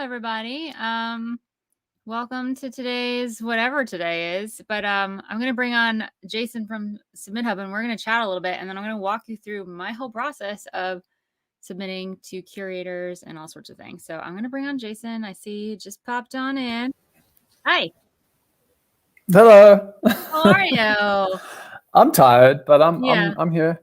everybody. Welcome to today's whatever today is. But I'm going to bring on Jason from SubmitHub, and we're going to chat a little bit, and then I'm going to walk you through my whole process of submitting to curators and all sorts of things. So I'm going to bring on Jason. I see you just popped on in. Hi. Hello. How are you? I'm tired, but I'm here.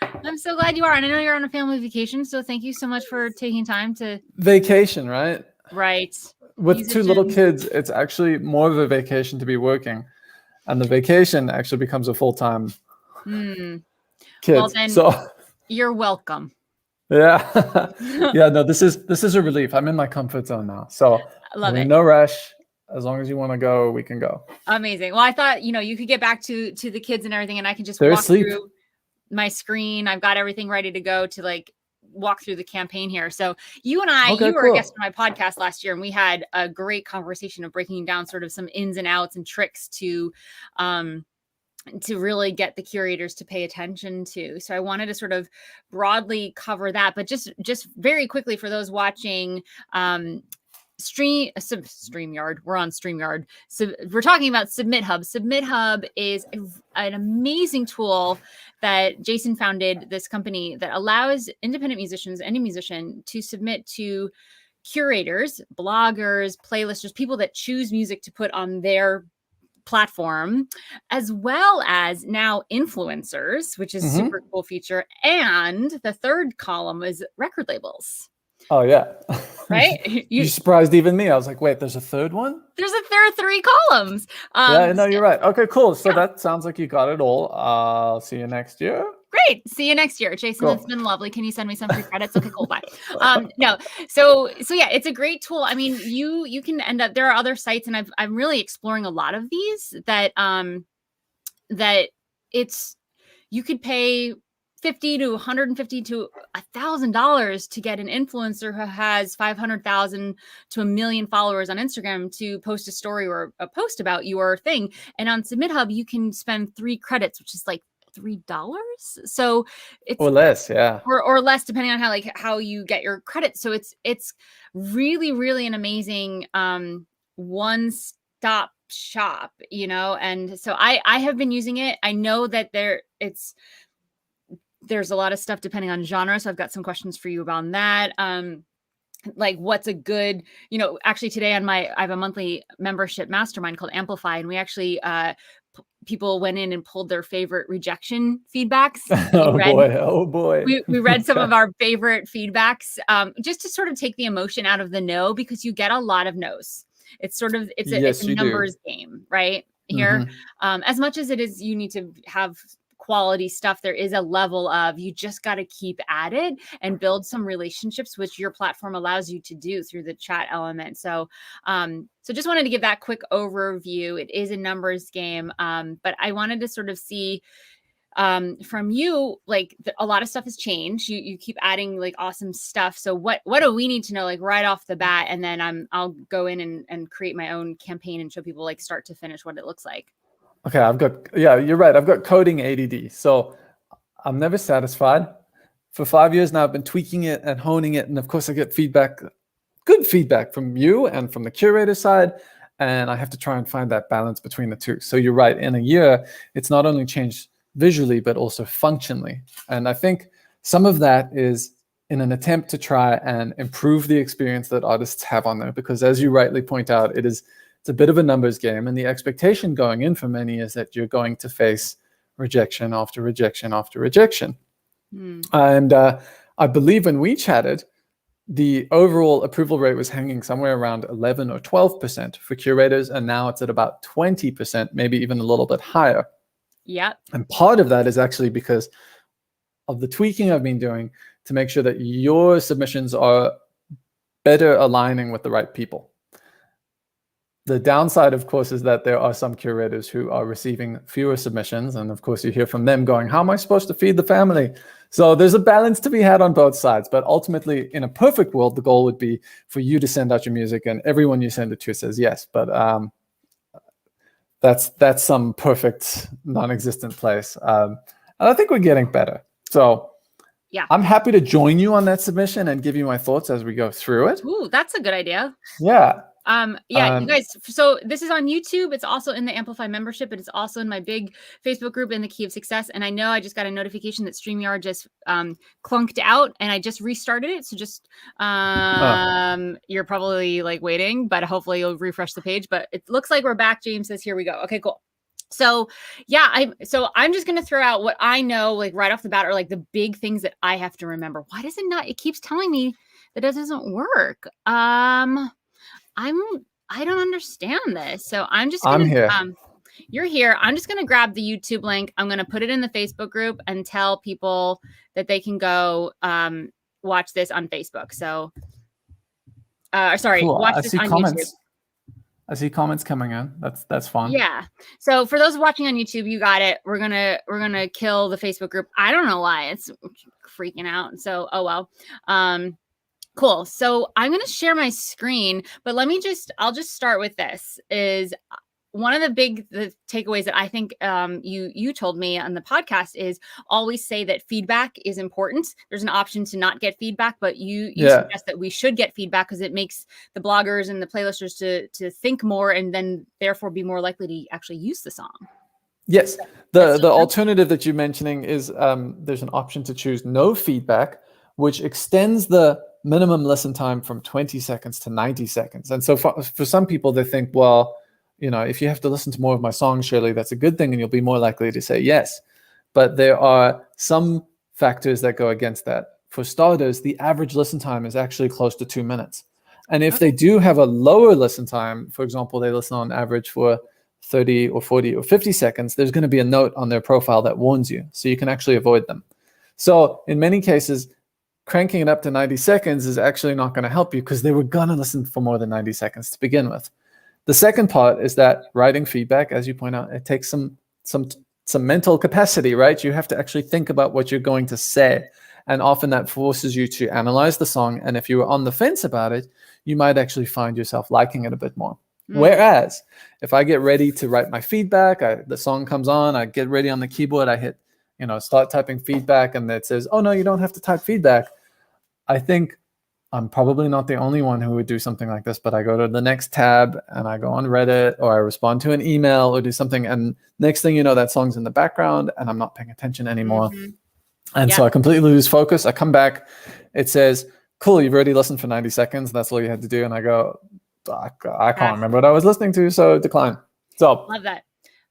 I'm so glad you are. And I know you're on a family vacation, so thank you so much for taking time to vacation, right? Right. With musician. 2 little kids, it's actually more of a vacation to be working, and the vacation actually becomes a full-time kids. Well, then so you're welcome. Yeah. Yeah, no, this is a relief. I'm in my comfort zone now. So I love it. No rush. As long as you want to go, we can go. Amazing. Well, I thought, you could get back to the kids and everything, and I can just walk through my screen. I've got everything ready to go to walk through the campaign here. So you and I, you were a guest on my podcast last year, and we had a great conversation of breaking down sort of some ins and outs and tricks to really get the curators to pay attention to. So I wanted to sort of broadly cover that, but just very quickly for those watching, StreamYard. We're on StreamYard. So we're talking about SubmitHub. SubmitHub is an amazing tool that Jason founded, this company that allows independent musicians, any musician, to submit to curators, bloggers, playlisters, people that choose music to put on their platform, as well as now influencers, which is a super cool feature. And the third column is record labels. Oh, yeah. Right? You surprised even me. I was like, wait, there's a third one? There are 3 columns. Yeah, no, you're right. Okay, cool. So that sounds like you got it all. I'll see you next year. Great. See you next year. Jason, It's been lovely. Can you send me some free credits? Okay, cool. Bye. No. So yeah, it's a great tool. I mean, you can end up, there are other sites, and I'm really exploring a lot of these that you could pay $50 to $150 to $1,000 to get an influencer who has 500,000 to 1 million followers on Instagram to post a story or a post about your thing. And on SubmitHub, you can spend 3 credits, which is like $3. So it's or less, yeah, or less, depending on how you get your credits. So it's really, really an amazing one-stop shop, and so I have been using it. I know that there's a lot of stuff depending on genre. So I've got some questions for you about that. Like what's a good, actually today I have a monthly membership mastermind called Amplify. And we actually, people went in and pulled their favorite rejection feedbacks. Oh boy. We read some of our favorite feedbacks, just to sort of take the emotion out of the no, because you get a lot of no's. It's sort of, it's a numbers game, right? Here. As much as it is, you need to have quality stuff, there is a level of, you just got to keep at it and build some relationships, which your platform allows you to do through the chat element. So just wanted to give that quick overview. It is a numbers game, but I wanted to sort of see from you, a lot of stuff has changed. You keep adding awesome stuff. So what do we need to know right off the bat? And then I'll go in and create my own campaign and show people start to finish what it looks like. Okay, you're right. I've got coding ADD. So I'm never satisfied. For 5 years now, I've been tweaking it and honing it. And of course I get good feedback from you and from the curator side. And I have to try and find that balance between the two. So you're right. In a year, it's not only changed visually, but also functionally. And I think some of that is in an attempt to try and improve the experience that artists have on there. Because as you rightly point out, it's a bit of a numbers game, and the expectation going in for many is that you're going to face rejection after rejection after rejection. And I believe when we chatted, the overall approval rate was hanging somewhere around 11 or 12% for curators, and now it's at about 20%, maybe even a little bit higher. Yeah. And part of that is actually because of the tweaking I've been doing to make sure that your submissions are better aligning with the right people. The downside, of course, is that there are some curators who are receiving fewer submissions. And of course, you hear from them going, how am I supposed to feed the family? So there's a balance to be had on both sides. But ultimately, in a perfect world, the goal would be for you to send out your music and everyone you send it to says yes. But that's some perfect non-existent place. And I think we're getting better. So Yeah. I'm happy to join you on that submission and give you my thoughts as we go through it. Ooh, that's a good idea. Yeah. You guys, so this is on YouTube. It's also in the Amplify membership. It's also in my big Facebook group in the Key of Success. And I know I just got a notification that StreamYard just clunked out, and I just restarted it. So just you're probably like waiting, but hopefully you'll refresh the page. But it looks like we're back. James says, here we go. Okay, cool. So yeah, I'm just going to throw out what I know, like right off the bat, are like the big things that I have to remember. Why does it not? It keeps telling me that it doesn't work. I don't understand this. So I'm just gonna, here. You're here. I'm just gonna grab the YouTube link. I'm gonna put it in the Facebook group and tell people that they can go watch this on Facebook. So sorry, cool. watch this on YouTube. I see comments coming in. That's fun. Yeah. So for those watching on YouTube, you got it. We're gonna kill the Facebook group. I don't know why it's freaking out. So oh well. Cool. So I'm going to share my screen, but I'll just start with this. Is one of the takeaways that I think you told me on the podcast is always say that feedback is important. There's an option to not get feedback, but you suggest that we should get feedback because it makes the bloggers and the playlisters to think more and then therefore be more likely to actually use the song. Yes. The alternative that you're mentioning is there's an option to choose no feedback, which extends the minimum listen time from 20 seconds to 90 seconds. And so for some people, they think, well, if you have to listen to more of my songs, surely that's a good thing and you'll be more likely to say yes. But there are some factors that go against that. For starters, the average listen time is actually close to 2 minutes. And if they do have a lower listen time, for example, they listen on average for 30 or 40 or 50 seconds, there's going to be a note on their profile that warns you. So you can actually avoid them. So in many cases, cranking it up to 90 seconds is actually not going to help you because they were going to listen for more than 90 seconds to begin with. The second part is that writing feedback, as you point out, it takes some mental capacity, right? You have to actually think about what you're going to say. And often that forces you to analyze the song. And if you were on the fence about it, you might actually find yourself liking it a bit more. Whereas if I get ready to write my feedback, the song comes on, I get ready on the keyboard, I hit start typing feedback, and it says, oh, no, you don't have to type feedback. I think I'm probably not the only one who would do something like this, but I go to the next tab and I go on Reddit or I respond to an email or do something. And next thing you know, that song's in the background and I'm not paying attention anymore. And so I completely lose focus. I come back. It says, cool, you've already listened for 90 seconds. That's all you had to do. And I go, I can't remember what I was listening to, so decline. So love that.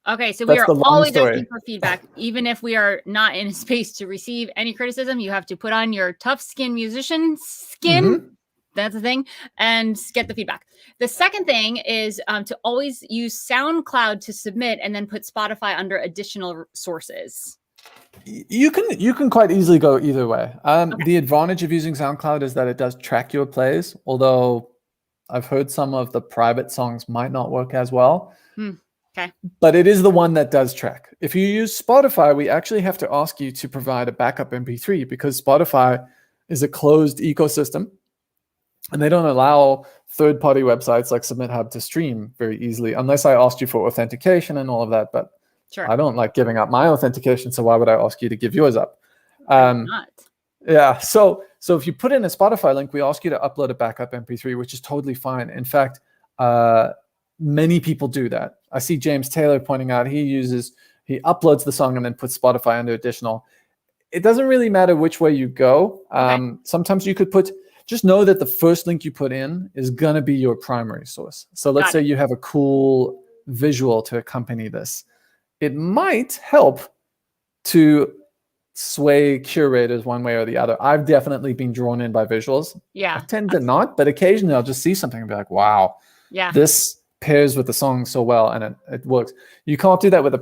Okay, so we are always asking for feedback, even if we are not in a space to receive any criticism. You have to put on your tough skin musician skin. That's the thing, and get the feedback. The second thing is to always use SoundCloud to submit, and then put Spotify under additional sources. You can quite easily go either way. The advantage of using SoundCloud is that it does track your plays, although I've heard some of the private songs might not work as well. Okay. But it is the one that does track. If you use Spotify, we actually have to ask you to provide a backup MP3 because Spotify is a closed ecosystem and they don't allow third-party websites like SubmitHub to stream very easily unless I asked you for authentication and all of that. But I don't like giving up my authentication, so why would I ask you to give yours up? Not. Yeah. So if you put in a Spotify link, we ask you to upload a backup MP3, which is totally fine. In fact, many people do that. I see James Taylor pointing out he uploads the song and then puts Spotify under additional. It doesn't really matter which way you go. Sometimes you could just know that the first link you put in is going to be your primary source. So let's say you have a cool visual to accompany this. It might help to sway curators one way or the other. I've definitely been drawn in by visuals. Yeah. I tend to not, but occasionally I'll just see something and be like, wow, this pairs with the song so well and it works. You can't do that with a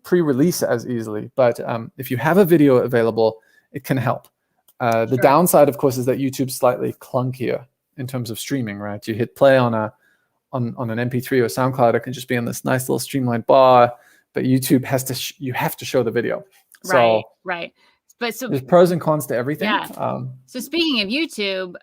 pre-release as easily, but if you have a video available, it can help. The downside, of course, is that YouTube's slightly clunkier in terms of streaming, right? You hit play on an MP3 or SoundCloud, it can just be in this nice little streamlined bar, but YouTube you have to show the video. Right. But there's pros and cons to everything. Yeah. So speaking of YouTube,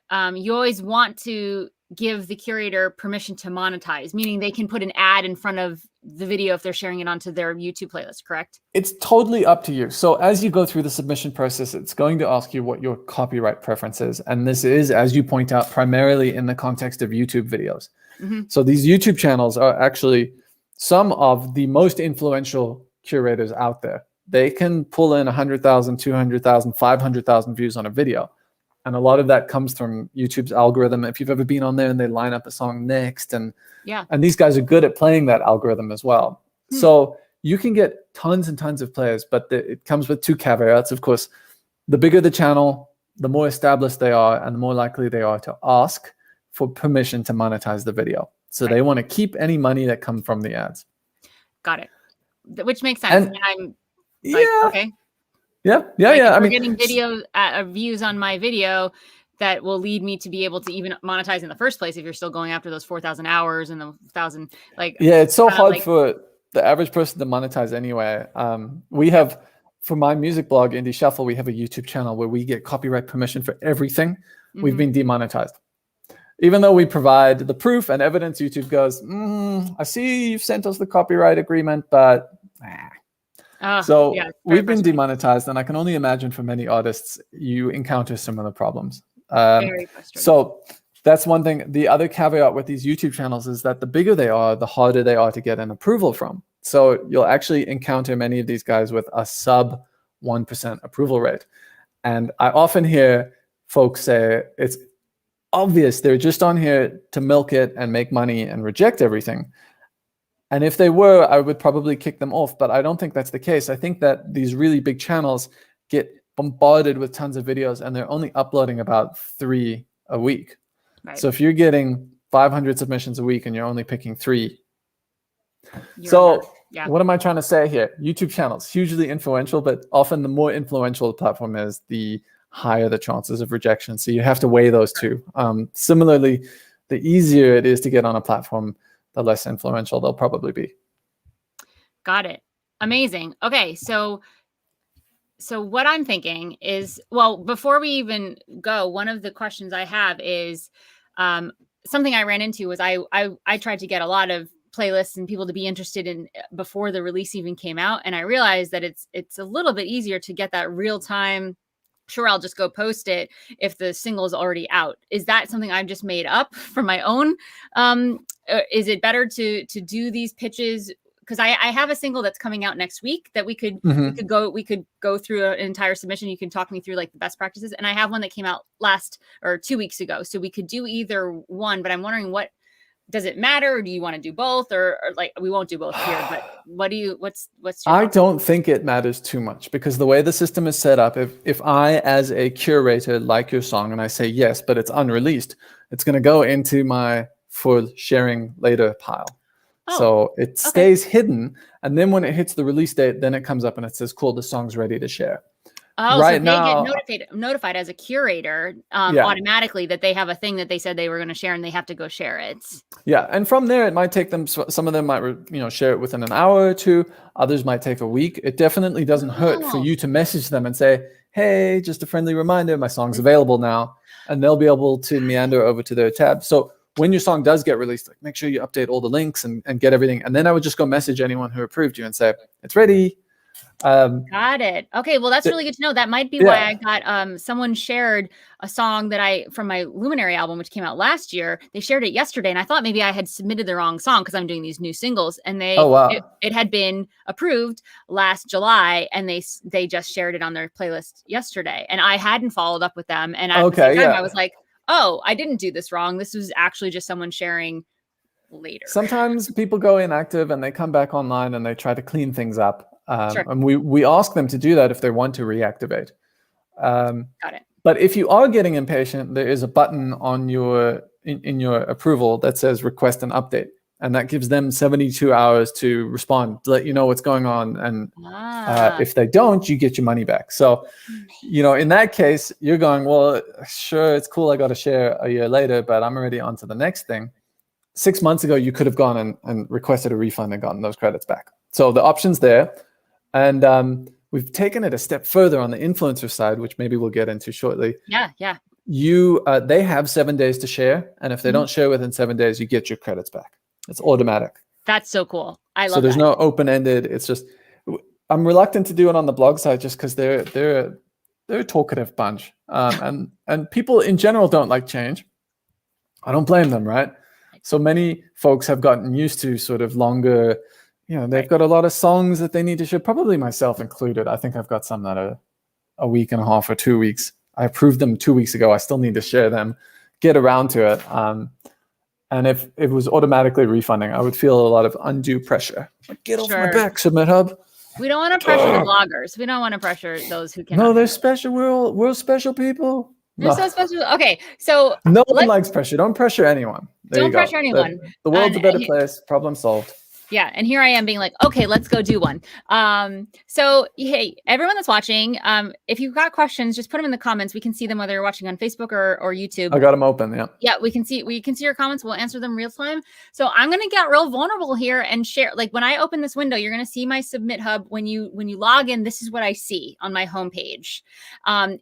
you always want to give the curator permission to monetize, meaning they can put an ad in front of the video if they're sharing it onto their YouTube playlist, correct? It's totally up to you. So as you go through the submission process, it's going to ask you what your copyright preference is. And this is, as you point out, primarily in the context of YouTube videos. So these YouTube channels are actually some of the most influential curators out there. They can pull in 100,000, 200,000, 500,000 views on a video. And a lot of that comes from YouTube's algorithm. If you've ever been on there and they line up a song next, and these guys are good at playing that algorithm as well. So you can get tons and tons of players, but it comes with two caveats. Of course, the bigger the channel, the more established they are, and the more likely they are to ask for permission to monetize the video. So they want to keep any money that comes from the ads. Got it. Which makes sense. And I'm like, okay. Yeah. I mean, getting video views on my video that will lead me to be able to even monetize in the first place if you're still going after those 4,000 hours and the 1,000, like. Yeah, it's so hard for the average person to monetize anyway. We have, for my music blog, Indie Shuffle, we have a YouTube channel where we get copyright permission for everything. We've been demonetized. Even though we provide the proof and evidence, YouTube goes, I see you've sent us the copyright agreement, but so we've been demonetized, and I can only imagine for many artists, you encounter similar problems. Very frustrating. So that's one thing. The other caveat with these YouTube channels is that the bigger they are, the harder they are to get an approval from. So you'll actually encounter many of these guys with a sub 1% approval rate. And I often hear folks say it's obvious they're just on here to milk it and make money and reject everything. And if they were, I would probably kick them off, but I don't think that's the case. I think that these really big channels get bombarded with tons of videos and they're only uploading about 3 a week. So if you're getting 500 submissions a week and you're only picking 3. What am I trying to say here? YouTube channels, hugely influential, but often the more influential the platform is, the higher the chances of rejection. So you have to weigh those two. Similarly, the easier it is to get on a platform, the less influential they'll probably be. Got it. Amazing. Okay, so what I'm thinking is, well, before we even go, one of the questions I have is something I ran into was I tried to get a lot of playlists and people to be interested in before the release even came out, and I realized that it's a little bit easier to get that real time. Sure, I'll just go post it if the single is already out. Is that something I've just made up for my own? Is it better to do these pitches? Because I have a single that's coming out next week that we could go through an entire submission. You can talk me through like the best practices. And I have one that came out 2 weeks ago. So we could do either one, but I'm wondering, what does it matter? Or do you want to do both, or like, we won't do both here, but what's your I don't think it matters too much, because the way the system is set up, if I, as a curator, like your song and I say yes, but it's unreleased, it's going to go into my for sharing later pile. So it stays hidden. And then when it hits the release date, then it comes up and it says, cool, the song's ready to share. Oh, right, so they get notified as a curator automatically that they have a thing that they said they were going to share, and they have to go share it. Yeah, and from there, it might take them. Some of them might, share it within an hour or two. Others might take a week. It definitely doesn't hurt for you to message them and say, "Hey, just a friendly reminder, my song's available now," and they'll be able to meander over to their tab. So when your song does get released, like, make sure you update all the links and get everything. And then I would just go message anyone who approved you and say, "It's ready." Got it. Okay, well, that's really good to know. That might be why I got someone shared a song that from my Luminary album, which came out last year. They shared it yesterday, and I thought maybe I had submitted the wrong song because I'm doing these new singles, and it had been approved last July, and they just shared it on their playlist yesterday, and I hadn't followed up with them. And at the same time, I was like, oh, I didn't do this wrong. This was actually just someone sharing later. Sometimes people go inactive and they come back online and they try to clean things up. And we ask them to do that if they want to reactivate. Got it. But if you are getting impatient, there is a button on in your approval that says request an update. And that gives them 72 hours to respond, to let you know what's going on. And if they don't, you get your money back. So, in that case, you're going, well, sure, it's cool, I got to share a year later, but I'm already on to the next thing. 6 months ago, you could have gone and requested a refund and gotten those credits back. So the option's there. And we've taken it a step further on the influencer side, which maybe we'll get into shortly. Yeah. they have 7 days to share, and if they don't share within 7 days, you get your credits back. It's automatic. That's so cool. I love so there's no open-ended. It's just, I'm reluctant to do it on the blog side just because they're a talkative bunch, and people in general don't like change. I don't blame them, right? So many folks have gotten used to sort of longer, they've got a lot of songs that they need to share, probably myself included. I think I've got some that are a week and a half or 2 weeks. I approved them 2 weeks ago. I still need to share them, get around to it. And if it was automatically refunding, I would feel a lot of undue pressure. Like, get off my back, SubmitHub. We don't want to pressure the bloggers. We don't want to pressure those who cannot. No, they're special. We're special people. They're so special. Okay, so no one likes pressure. Don't pressure anyone. Don't pressure anyone. The world's a better place. Problem solved. Yeah, and here I am being like, okay, let's go do one. So hey, everyone that's watching, if you've got questions, just put them in the comments. We can see them whether you're watching on Facebook or YouTube. I got them open. Yeah. Yeah, we can see your comments. We'll answer them real time. So I'm gonna get real vulnerable here and share. Like, when I open this window, you're gonna see my SubmitHub. When you log in, this is what I see on my homepage.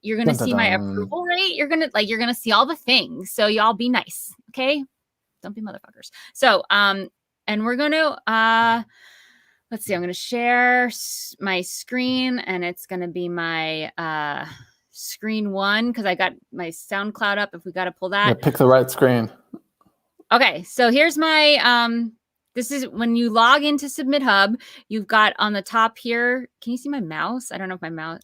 You're gonna see my approval rate. You're gonna see all the things. So y'all be nice, okay? Don't be motherfuckers. So and we're going to, let's see, I'm going to share my screen, and it's going to be my screen 1 because I got my SoundCloud up if we got to pull that. Yeah, pick the right screen. Okay, so here's my, this is when you log into SubmitHub, you've got on the top here. Can you see my mouse? I don't know if my mouse.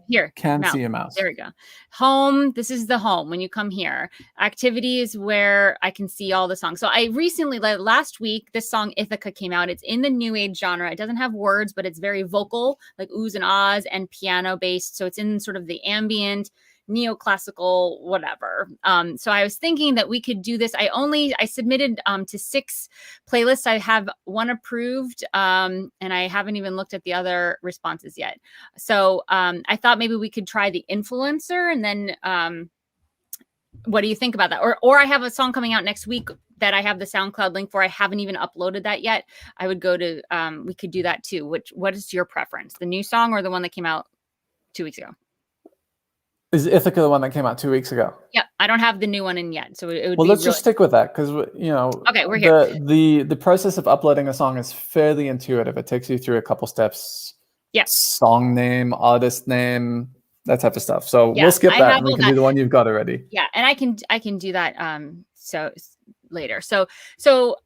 Here can see a mouse. There we go. Home. This is the home. When you come here, activity is where I can see all the songs. So I recently, like last week, this song Ithaca came out. It's in the new age genre. It doesn't have words, but it's very vocal, like oohs and ahs, and piano based. So it's in sort of the ambient, neoclassical, whatever. So I was thinking that we could do this. I submitted to 6 playlists. I have 1 approved, and I haven't even looked at the other responses yet. So I thought maybe we could try the influencer, and then what do you think about that? Or I have a song coming out next week that I have the SoundCloud link for. I haven't even uploaded that yet. I would go to, we could do that too. What is your preference? The new song or the one that came out 2 weeks ago? Is Ithaca the one that came out 2 weeks ago? Yeah, I don't have the new one in yet, so it would. Well, let's just stick with that because Okay, we're here. The process of uploading a song is fairly intuitive. It takes you through a couple steps. Yes. Song name, artist name, that type of stuff. So we'll skip that, and we can do the one you've got already. Yeah, and I can do that. So later. So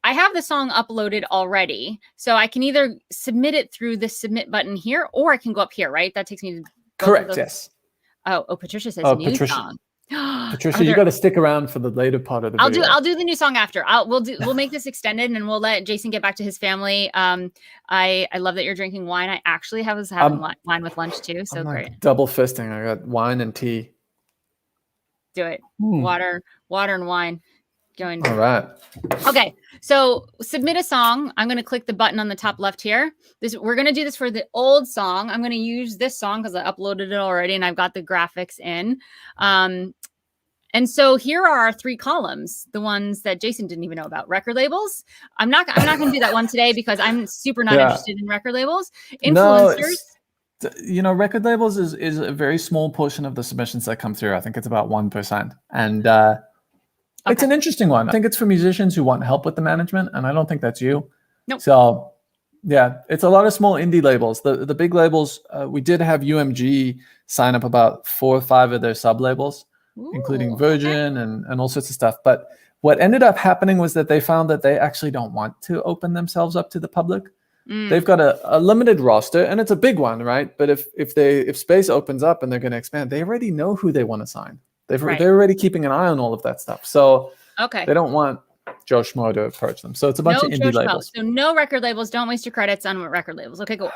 I have the song uploaded already. So I can either submit it through the submit button here, or I can go up here. Right? That takes me to. Correct. Yes. Oh, Patricia says new song. Patricia, you got to stick around for the later part of the video. I'll do the new song after. We'll make this extended, and we'll let Jason get back to his family. I love that you're drinking wine. I actually was having wine with lunch too. So great. Like double fisting. I got wine and tea. Do it. Water and wine. Going. All right. Okay. So submit a song. I'm going to click the button on the top left here. We're going to do this for the old song. I'm going to use this song because I uploaded it already and I've got the graphics in. And so here are our 3 columns, the ones that Jason didn't even know about. Record labels. I'm not going to do that one today because I'm super not interested in record labels. Influencers. No, record labels is a very small portion of the submissions that come through. I think it's about 1%. And it's an interesting one. I think it's for musicians who want help with the management, and I don't think that's you. Nope. So, yeah, it's a lot of small indie labels. The big labels, we did have UMG sign up about 4 or 5 of their sub-labels, including Virgin and all sorts of stuff. But what ended up happening was that they found that they actually don't want to open themselves up to the public. They've got a limited roster, and it's a big one, right? But if space opens up and they're going to expand, they already know who they want to sign. They're already keeping an eye on all of that stuff. So they don't want Joe Schmo to approach them. So it's a bunch of indie labels. So no record labels. Don't waste your credits on record labels. Okay, cool.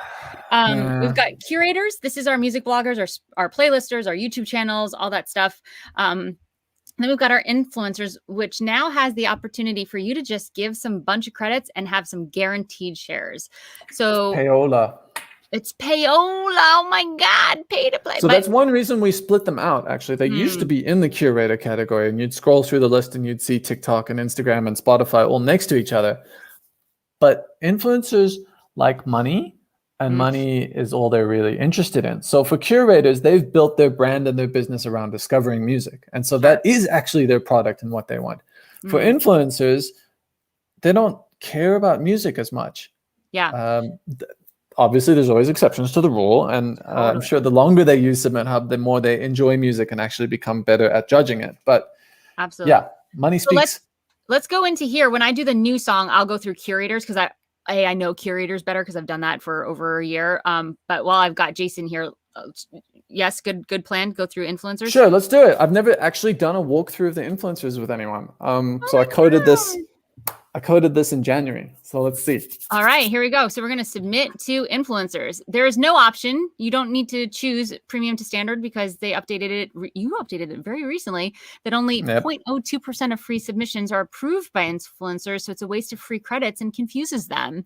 We've got curators. This is our music bloggers, our playlisters, our YouTube channels, all that stuff. Then we've got our influencers, which now has the opportunity for you to just give some bunch of credits and have some guaranteed shares. So payola. It's payola. Oh my God, pay to play. So that's one reason we split them out. Actually, they used to be in the curator category, and you'd scroll through the list and you'd see TikTok and Instagram and Spotify all next to each other. But influencers like money, and money is all they're really interested in. So for curators, they've built their brand and their business around discovering music. And so that is actually their product and what they want. For influencers, they don't care about music as much. Yeah. Obviously, there's always exceptions to the rule. And I'm sure the longer they use SubmitHub, the more they enjoy music and actually become better at judging it. But absolutely, yeah, money speaks. Let's go into here. When I do the new song, I'll go through curators because I know curators better because I've done that for over a year. But while I've got Jason here, yes, good plan. Go through influencers. Sure, let's do it. I've never actually done a walkthrough of the influencers with anyone. So I coded this. I coded this in January. So let's see. All right, here we go. So we're going to submit to influencers. There is no option. You don't need to choose premium to standard because they updated it. You updated it very recently that only 0.02% of free submissions are approved by influencers. So it's a waste of free credits and confuses them.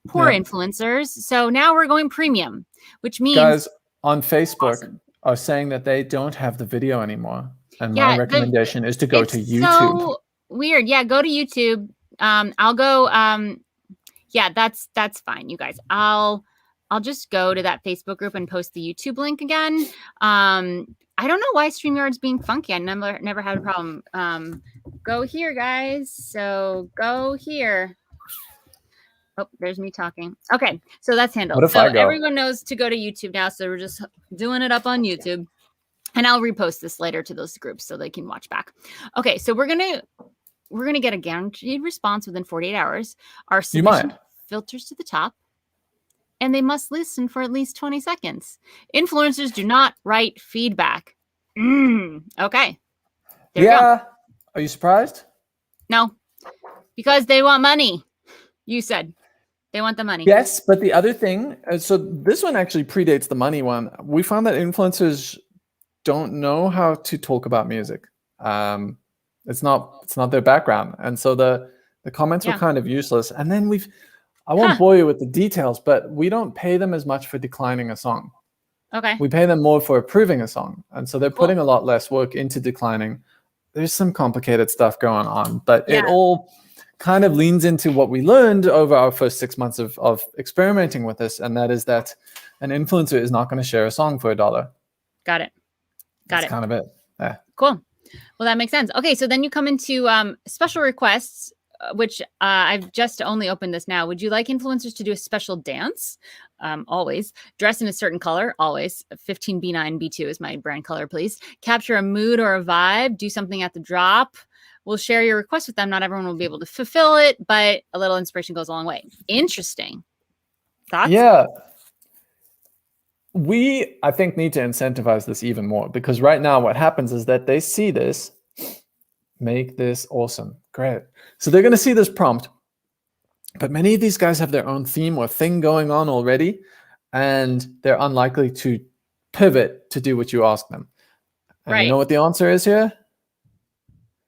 Poor influencers. So now we're going premium, which means guys on Facebook are saying that they don't have the video anymore. And my recommendation is to go to YouTube. So weird. Yeah, go to YouTube. I'll go, yeah, that's fine, you guys. I'll just go to that Facebook group and post the YouTube link again. I don't know why StreamYard's being funky. I never had a problem. Go here, guys. So go here. Oh, there's me talking. Okay, so that's handled. What if I go? Everyone knows to go to YouTube now, so we're just doing it up on YouTube. And I'll repost this later to those groups so they can watch back. Okay, so we're gonna get a guaranteed response within 48 hours. Our submission filters to the top, and they must listen for at least 20 seconds. Influencers do not write feedback. Okay. There you go. Are you surprised? No, because they want money. You said they want the money. Yes, but the other thing, so this one actually predates the money one. We found that influencers don't know how to talk about music. It's not their background, and so the comments were kind of useless. And then I won't bore you with the details, but we don't pay them as much for declining a song. Okay. We pay them more for approving a song, and so they're putting a lot less work into declining. There's some complicated stuff going on, but it all kind of leans into what we learned over our first 6 months of experimenting with this, and that is that an influencer is not going to share a song for $1. Got it. That's kind of it. Yeah. Cool. Well, that makes sense. Okay, so then you come into special requests, which I've just only opened this now. Would you like influencers to do a special dance? Always. Dress in a certain color? Always. 15B9B2 is my brand color, please. Capture a mood or a vibe. Do something at the drop. We'll share your request with them. Not everyone will be able to fulfill it, but a little inspiration goes a long way. Interesting. Thoughts? Yeah. We, I think, need to incentivize this even more, because right now what happens is that they see this, make this awesome, great. So they're going to see this prompt, but many of these guys have their own theme or thing going on already, and they're unlikely to pivot to do what you ask them. And you know what the answer is here?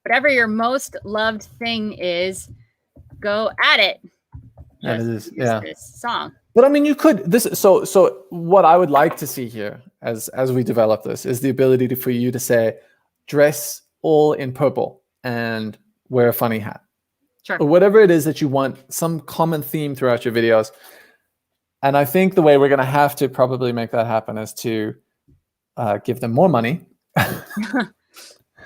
Whatever your most loved thing is, go at it. That is, this song. But I mean, you could so what I would like to see here as we develop this is the ability for you to say, dress all in purple and wear a funny hat. Sure. Or whatever it is that you want, some common theme throughout your videos. And I think the way we're going to have to probably make that happen is to give them more money.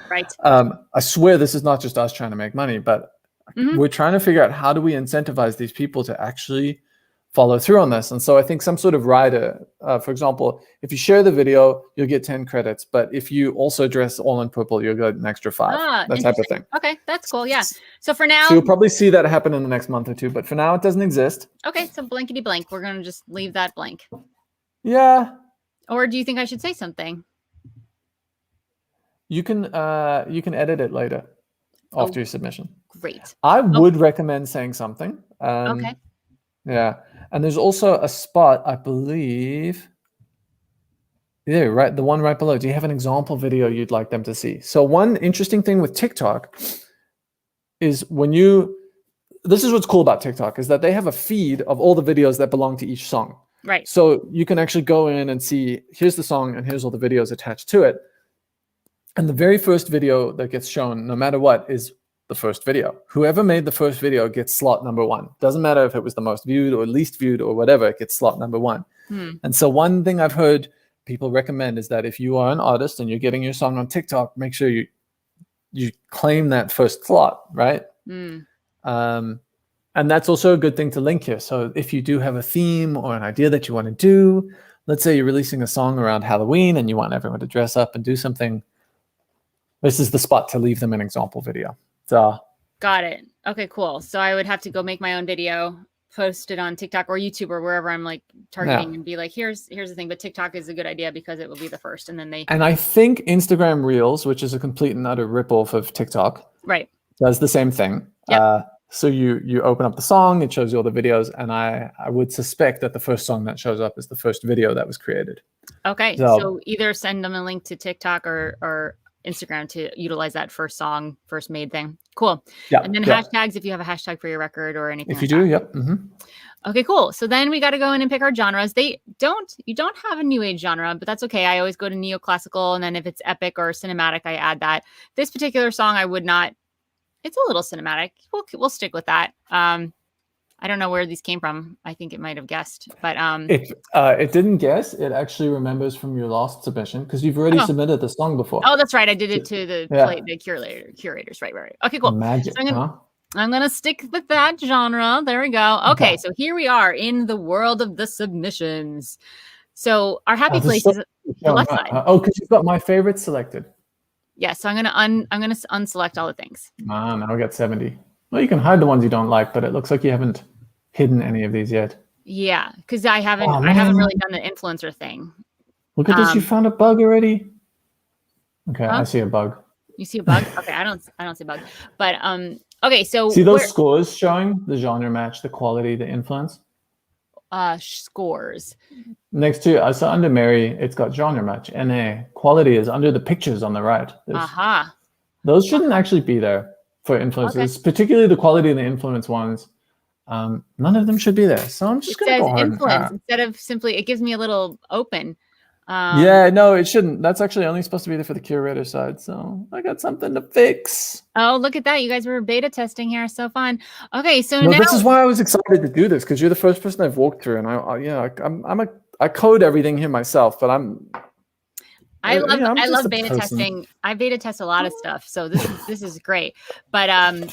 Right. I swear this is not just us trying to make money, but we're trying to figure out how do we incentivize these people to actually follow through on this. And so I think some sort of rider, for example, if you share the video, you'll get 10 credits. But if you also dress all in purple, you'll get an extra 5. That type of thing. Okay, that's cool. Yeah. So for now, so you'll probably see that happen in the next month or two. But for now, it doesn't exist. Okay, so blankety blank. We're going to just leave that blank. Yeah. Or do you think I should say something? You can edit it later after your submission. Great. I would recommend saying something. Okay. Yeah. And there's also a spot, I believe. Yeah, right. The one right below. Do you have an example video you'd like them to see? So one interesting thing with TikTok is this is what's cool about TikTok, is that they have a feed of all the videos that belong to each song. Right. So you can actually go in and see, here's the song and here's all the videos attached to it. And the very first video that gets shown, no matter what, is the first video. Whoever made the first video gets slot number 1. Doesn't matter if it was the most viewed or least viewed or whatever, it gets slot number 1. And so one thing I've heard people recommend is that if you are an artist and you're getting your song on TikTok, make sure you claim that first slot, right? And that's also a good thing to link here. So if you do have a theme or an idea that you want to do, let's say you're releasing a song around Halloween and you want everyone to dress up and do something, this is the spot to leave them an example video. So got it. Okay, cool. So I would have to go make my own video, post it on TikTok or YouTube or wherever I'm like targeting, and be like, here's the thing. But TikTok is a good idea because it will be the first, and then and I think Instagram Reels, which is a complete and utter ripoff of TikTok, right, does the same thing. So you open up the song, it shows you all the videos, and I would suspect that the first song that shows up is the first video that was created. Okay, so either send them a link to TikTok or Instagram to utilize that first song, first made thing. Cool. Yeah. And then hashtags, if you have a hashtag for your record or anything. If you do, yep. Okay, cool. So then we got to go in and pick our genres. You don't have a new age genre, but that's okay. I always go to neoclassical, and then if it's epic or cinematic, I add that. This particular song, I would not. It's a little cinematic. We'll stick with that. I don't know where these came from. I think it might have guessed, but it didn't guess. It actually remembers from your last submission because you've already submitted the song before. Oh, that's right. I did it to the curators. Right. Okay, cool. Magic. So I'm gonna stick with that genre. There we go. Okay, so here we are in the world of the submissions. So our happy place is the left side. Because you've got my favorites selected. Yeah, so I'm gonna unselect all the things. Now we got 70. Well, you can hide the ones you don't like, but it looks like you haven't hidden any of these yet. Yeah, because I haven't really done the influencer thing. Look at this! You found a bug already. Okay, I see a bug. You see a bug? Okay, I don't see a bug. But okay, so see those scores showing the genre match, the quality, the influence. Scores. Next to so under Mary, it's got genre match. NA quality is under the pictures on the right. Those shouldn't actually be there for influencers, particularly the quality of the influence ones. None of them should be there. So I'm just going to go influence instead of simply. It gives me a little open. Yeah, no, it shouldn't. That's actually only supposed to be there for the curator side. So I got something to fix. Oh, look at that. You guys were beta testing here. So fun. Okay, so now this is why I was excited to do this, because you're the first person I've walked through, and I code everything here myself, but I love beta testing. I beta test a lot of stuff. So this is great. But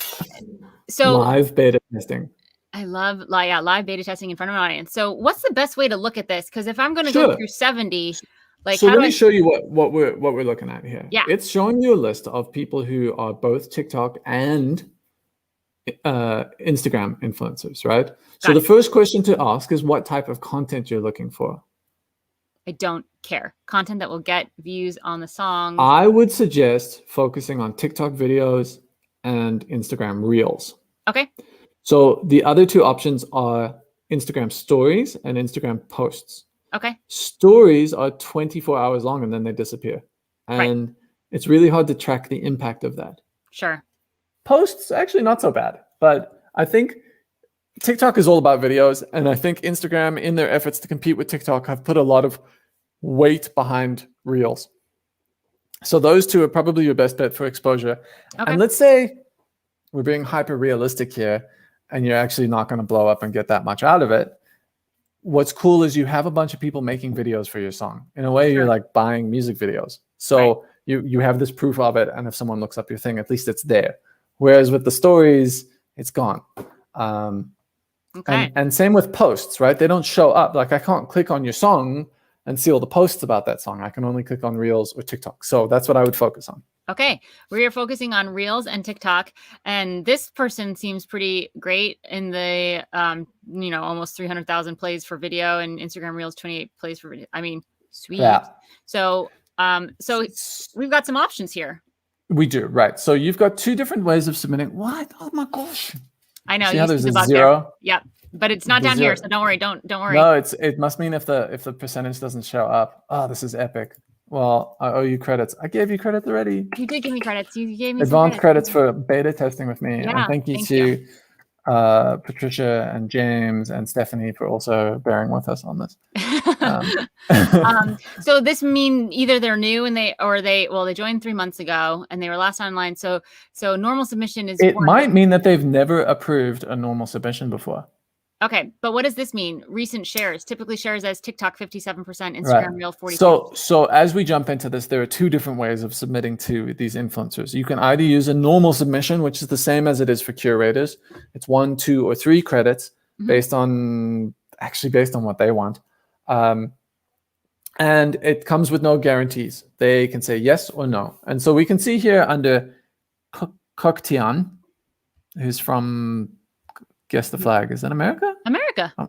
so live beta testing. I love live beta testing in front of an audience. So what's the best way to look at this? Because if I'm going to go through 70, so let me show you what we're looking at here. Yeah, it's showing you a list of people who are both TikTok and Instagram influencers, right? So the first question to ask is what type of content you're looking for. I don't care. Content that will get views on the song. I would suggest focusing on TikTok videos and Instagram Reels. Okay. So the other two options are Instagram stories and Instagram posts. Okay. Stories are 24 hours long and then they disappear. And it's really hard to track the impact of that. Sure. Posts, actually not so bad. But I think TikTok is all about videos. And I think Instagram, in their efforts to compete with TikTok, have put a lot of weight behind Reels. So those two are probably your best bet for exposure. Okay. And let's say we're being hyper realistic here, and you're actually not going to blow up and get that much out of it. What's cool is you have a bunch of people making videos for your song. In a way, you're like buying music videos. So you have this proof of it, and if someone looks up your thing, at least it's there. Whereas with the stories, it's gone. And same with posts, right? They don't show up. Like I can't click on your song and see all the posts about that song. I can only click on Reels or TikTok. So that's what I would focus on. Okay, we are focusing on Reels and TikTok, and this person seems pretty great in the, almost 300,000 plays for video, and Instagram Reels 28 plays for video. I mean, sweet. Yeah. So we've got some options here. We do, right? So you've got two different ways of submitting. What? Oh my gosh! I know. See how there's a zero? Yep, but it's not down here, so don't worry. Don't worry. No, it must mean if the percentage doesn't show up. Oh, this is epic. Well, I owe you credits. I gave you credits already. You did give me credits. You gave me advanced credits for beta testing with me. Yeah, and thank you to Patricia and James and Stephanie for also bearing with us on this. So this mean either they're new and they joined 3 months ago and they were last online. So normal submission is. It might mean that they've never approved a normal submission before. Okay, but what does this mean? Recent shares, typically shares as TikTok 57%, Instagram Reel 42%. So as we jump into this, there are two different ways of submitting to these influencers. You can either use a normal submission, which is the same as it is for curators. It's 1, 2, or 3 credits based on what they want. And it comes with no guarantees. They can say yes or no. And so we can see here under Koktian, who's from, guess the flag. Is that America? America. Oh,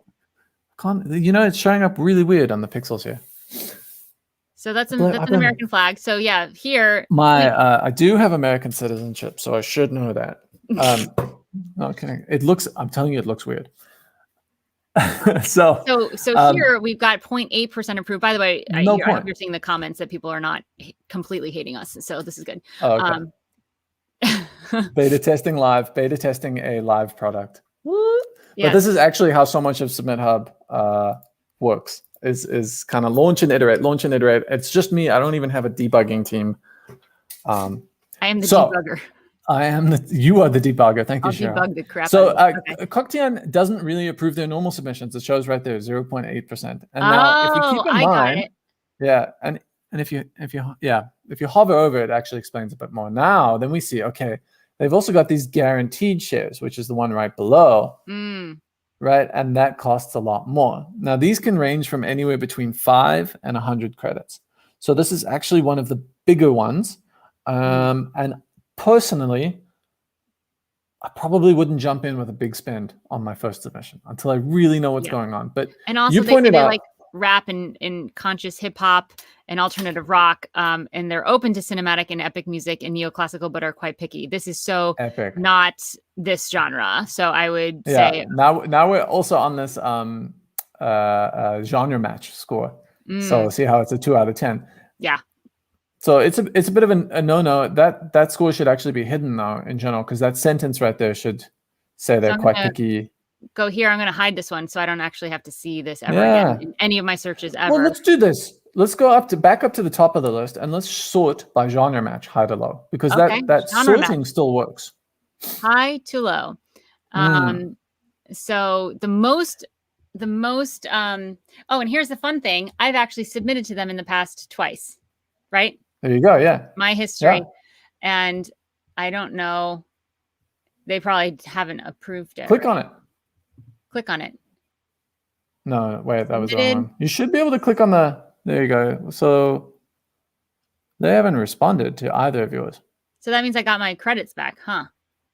it's showing up really weird on the pixels here. So that's an American flag. So yeah, here. I do have American citizenship, so I should know that. Okay. I'm telling you, it looks weird. So here we've got 0.8% approved. By the way, I hope you're seeing the comments that people are not completely hating us. So this is good. Oh, okay. Beta testing a live product. Yes. But this is actually how so much of SubmitHub works. Is kind of launch and iterate. It's just me. I don't even have a debugging team. I am the debugger. You are the debugger. Thank you, Cheryl. I'll debug the crap. So Koktian doesn't really approve their normal submissions. It shows right there, 0.8%. And now if you keep in mind, and if you hover over it, actually explains a bit more. Now, then we see, okay, they've also got these guaranteed shares, which is the one right below, right? And that costs a lot more. Now, these can range from anywhere between 5 and 100 credits. So this is actually one of the bigger ones. And personally, I probably wouldn't jump in with a big spend on my first submission until I really know what's going on. But also you pointed out, like rap and conscious hip hop and alternative rock, and they're open to cinematic and epic music and neoclassical, but are quite picky. This is so epic, not this genre. So I would say now we're also on this genre match score. So see how it's a 2 out of 10. Yeah. So it's a bit of a no-no. That score should actually be hidden though in general, because that sentence right there should say they're quite picky. Go here. I'm going to hide this one so I don't actually have to see this ever again in any of my searches ever. Well, let's do this. Let's go back up to the top of the list and let's sort by genre match, high to low, because that sorting still works. High to low. So the most. Oh, and here's the fun thing. I've actually submitted to them in the past twice, right? There you go. Yeah. My history. Yeah. And I don't know. They probably haven't approved it. Click on it. Click on it. No, wait, that was the wrong one. You should be able to click on there you go. So they haven't responded to either of yours. So that means I got my credits back, huh?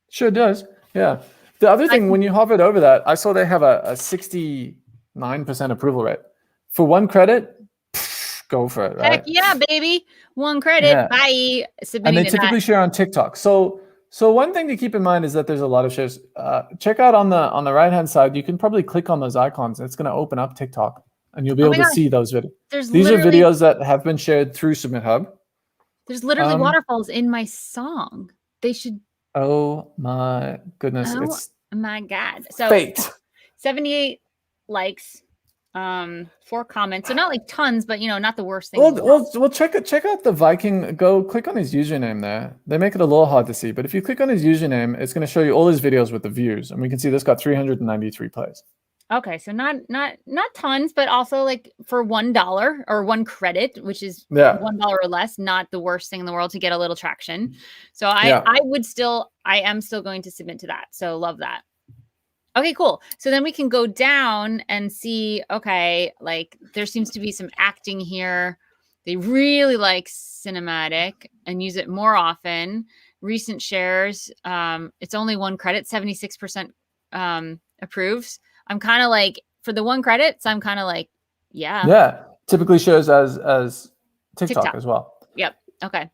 Sure does. Yeah. The other thing, when you hovered over that, I saw they have a 69% approval rate. For 1 credit, go for it, right? Heck yeah, baby. 1 credit. Bye. And they typically share on TikTok. So one thing to keep in mind is that there's a lot of shares. Check out on the right-hand side, you can probably click on those icons. It's going to open up TikTok, and you'll be able to see those videos. These are videos that have been shared through SubmitHub. There's literally waterfalls in my song. They should. Oh my goodness! It's my God. So fate. 78 likes. 4 comments, so not like tons, but not the worst thing. Well, check out the Viking. Go click on his username there. They make it a little hard to see, but if you click on his username, it's going to show you all his videos with the views, and we can see this got 393 plays. Okay, so not tons, but also like for $1 or 1 credit, which is $1 or less, not the worst thing in the world to get a little traction. So I am still going to submit to that. So love that. Okay, cool. So then we can go down and see, okay, like there seems to be some acting here. They really like cinematic and use it more often. Recent shares, it's only 1 credit, 76% approves. I'm kind of like, for the 1 credit, so I'm kind of like, yeah. Yeah, typically shows as TikTok as well. Yep, okay.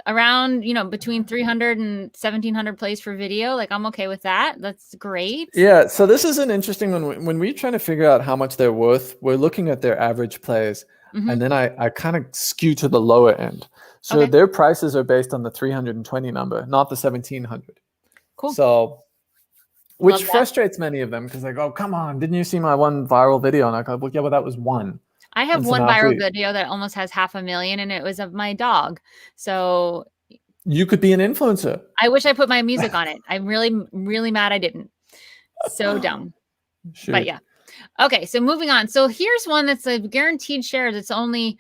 Around, between 300 and 1,700 plays for video. Like, I'm okay with that. That's great. Yeah. So this is an interesting one. When we're trying to figure out how much they're worth, we're looking at their average plays. And then I kind of skew to the lower end. So their prices are based on the 320 number, not the 1,700. Cool. So Which frustrates many of them because they go, come on, didn't you see my one viral video? And I go, well, yeah, well, that was one. I have one viral video that almost has 500,000 and it was of my dog. So you could be an influencer. I wish I put my music on it. I'm really, really mad I didn't. So dumb. Shoot. But yeah. Okay, so moving on. So here's one that's a guaranteed shares. It's only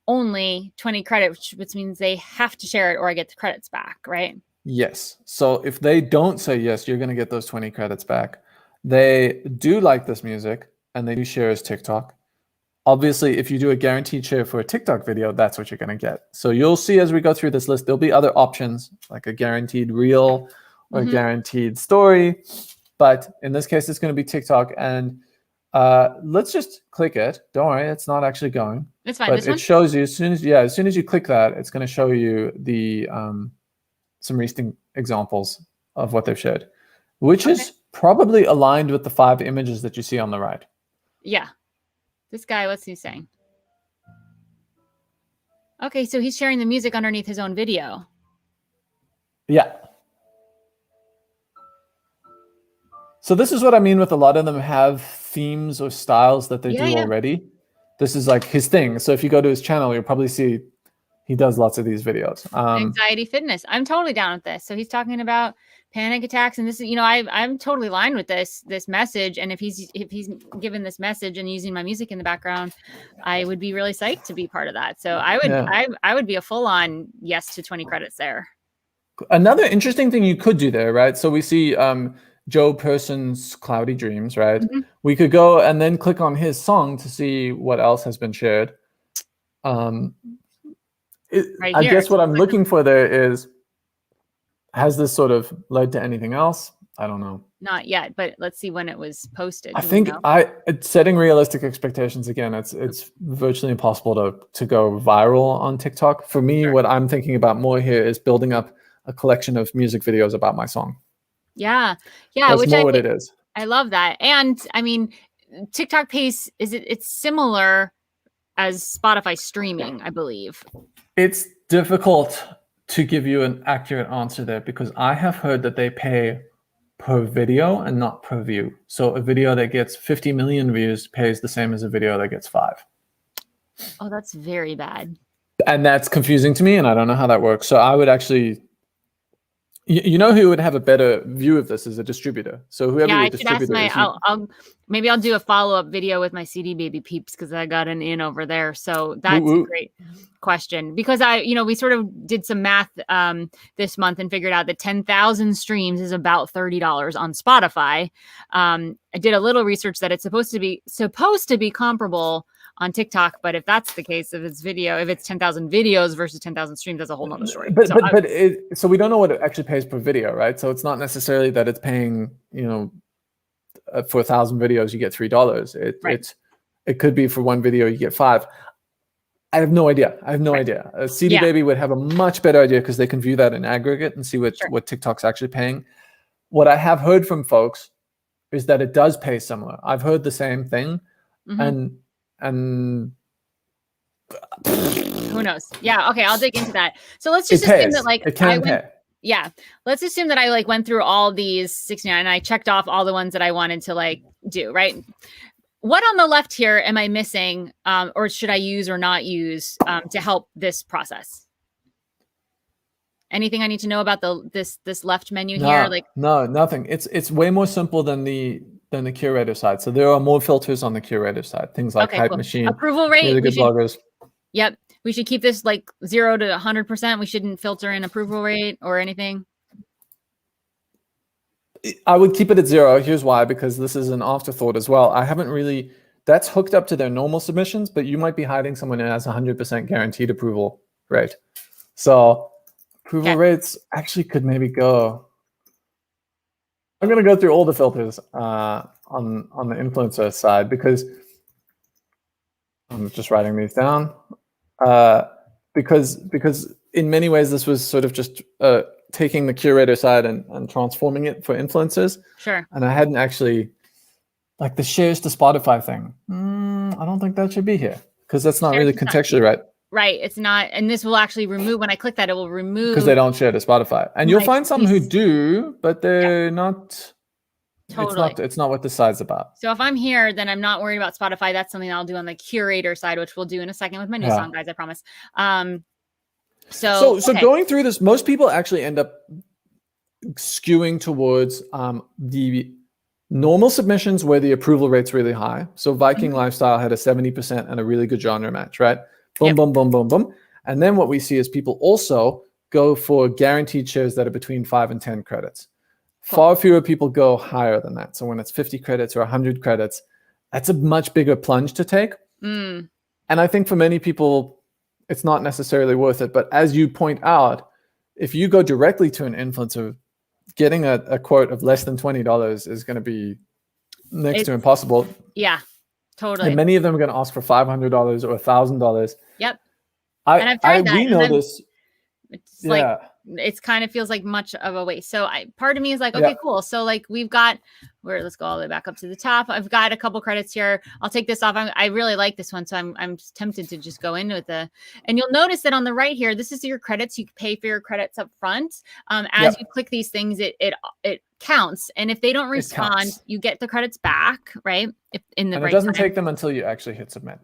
20 credits, which means they have to share it or I get the credits back, right? Yes. So if they don't say yes, you're going to get those 20 credits back. They do like this music and they do share as TikTok. Obviously, if you do a guaranteed share for a TikTok video, that's what you're going to get. So you'll see as we go through this list, there'll be other options like a guaranteed reel or a guaranteed story. But in this case, it's going to be TikTok. And let's just click it. Don't worry, it's not actually going. It's fine. But it shows you as soon as you click that, it's going to show you the some recent examples of what they've shared, which is probably aligned with the 5 images that you see on the right. Yeah. This guy, what's he saying? Okay, so he's sharing the music underneath his own video. Yeah. So this is what I mean with a lot of them have themes or styles that they do already. This is like his thing. So if you go to his channel, you'll probably see he does lots of these videos. Anxiety fitness. I'm totally down with this. So he's talking about panic attacks, and this is, I'm totally aligned with this message. And if he's given this message and using my music in the background, I would be really psyched to be part of that. So I would be a full on yes to 20 credits there. Another interesting thing you could do there, right? So we see Joe Person's Cloudy Dreams, right? We could go and then click on his song to see what else has been shared. I guess what I'm looking for there is, has this sort of led to anything else? I don't know. Not yet, but let's see when it was posted. I think setting realistic expectations again, it's virtually impossible to go viral on TikTok. For me, what I'm thinking about more here is building up a collection of music videos about my song. Yeah. That's more what it is. I love that. And I mean, TikTok pays, it's similar as Spotify streaming, I believe. It's difficult to give you an accurate answer there because I have heard that they pay per video and not per view. So a video that gets 50 million views pays the same as a video that gets 5. Oh, that's very bad. And that's confusing to me, and I don't know how that works. So I would actually, you know who would have a better view of this is a distributor. So whoever your distributor is. Maybe I'll do a follow-up video with my CD Baby peeps because I got an in over there. So that's a great question because we sort of did some math this month and figured out that 10,000 streams is about $30 on Spotify. I did a little research that it's supposed to be comparable on TikTok, but if that's the case, if it's 10,000 videos versus 10,000 streams, that's a whole nother story. So we don't know what it actually pays per video, right? So it's not necessarily that it's paying, for 1,000 videos you get $3. It could be for one video you get 5. I have no idea. A CD Baby would have a much better idea because they can view that in aggregate and see what TikTok's actually paying. What I have heard from folks is that it does pay similar. I've heard the same thing, and who knows? Yeah. Okay. I'll dig into that. So let's just assume that it can pay. Yeah. Let's assume that I went through all these 69 and I checked off all the ones that I wanted to do, right? What on the left here am I missing, or should I use or not use to help this process? Anything I need to know about this left menu here? No, nothing. It's way more simple than the curator side. So there are more filters on the curator side. Things like hype machine, approval rate, really good bloggers. Yep. We should keep this 0 to 100%. We shouldn't filter in approval rate or anything. I would keep it at 0. Here's why, because this is an afterthought as well. That's hooked up to their normal submissions, but you might be hiding someone who has 100% guaranteed approval rate. So approval rates actually could maybe go. I'm going to go through all the filters on the influencer side because I'm just writing these down. Because in many ways this was sort of just taking the curator side and transforming it for influencers. Sure. And I hadn't actually the shares to Spotify thing. I don't think that should be here because that's not really contextually right. Right. It's not. And this will actually remove, when I click that, it will remove. Because they don't share to Spotify. And you'll find some who do, but they're not Totally. It's not what the site's about. So if I'm here, then I'm not worried about Spotify. That's something I'll do on the curator side, which we'll do in a second with my new song, guys, I promise. So going through this, most people actually end up skewing towards the normal submissions where the approval rate's really high. So Viking Lifestyle had a 70% and a really good genre match, right? Boom, boom, boom, boom, boom. And then what we see is people also go for guaranteed shares that are between 5 and 10 credits. Cool. Far fewer people go higher than that. So when it's 50 credits or 100 credits, that's a much bigger plunge to take. And I think for many people, it's not necessarily worth it. But as you point out, if you go directly to an influencer, getting a quote of less than $20 is going to be next to impossible. Yeah, totally. And many of them are going to ask for $500 or $1,000. Yep. And I've tried that. We know this. It's like, it's kind of feels like much of a waste. So part of me is like, okay, cool. So like we've got let's go all the way back up to the top. I've got a couple credits here. I'll take this off. I really like this one. So I'm tempted to just go into it. And you'll notice that on the right here, this is your credits. You pay for your credits up front. As you click these things, it counts. And if they don't respond, you get the credits back, right? It doesn't take them until you actually hit submit.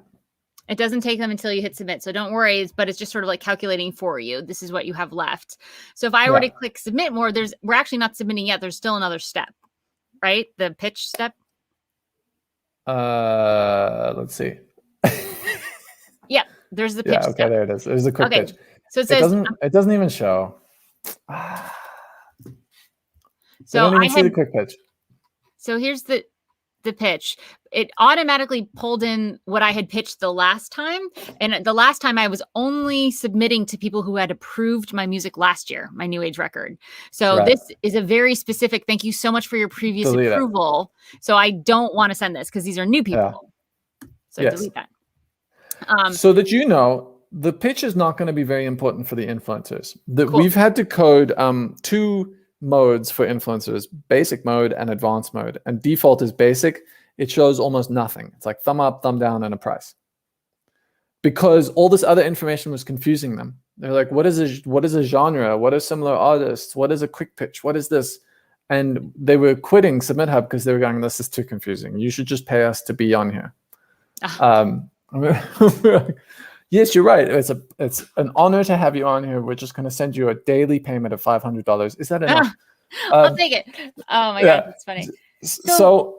It doesn't take them until you hit submit. So don't worry, but it's just sort of like calculating for you. This is what you have left. So if I were to click submit more, we're actually not submitting yet. There's still another step, right? The pitch step. Let's see. Yeah, there's the pitch step. There it is. There's a quick pitch. So it says it doesn't even show. So I don't even see the quick pitch. So here's the pitch. It automatically pulled in what I had pitched the last time. And the last time I was only submitting to people who had approved my music last year, my New Age record. So this is a very specific, thank you so much for your previous approval. So I don't want to send this because these are new people. So delete that. So that you know, the pitch is not going to be very important for the influencers. We've had to code 2 modes for influencers, basic mode and advanced mode. And default is basic. It shows almost nothing. It's like thumb up, thumb down, and a price. Because all this other information was confusing them. They're like, what is a genre? What are similar artists? What is a quick pitch? What is this? And they were quitting SubmitHub because they were going, this is too confusing. You should just pay us to be on here. Yes, you're right. It's an honor to have you on here. We're just going to send you a daily payment of $500. Is that enough? I'll take it. Oh my God, that's funny. So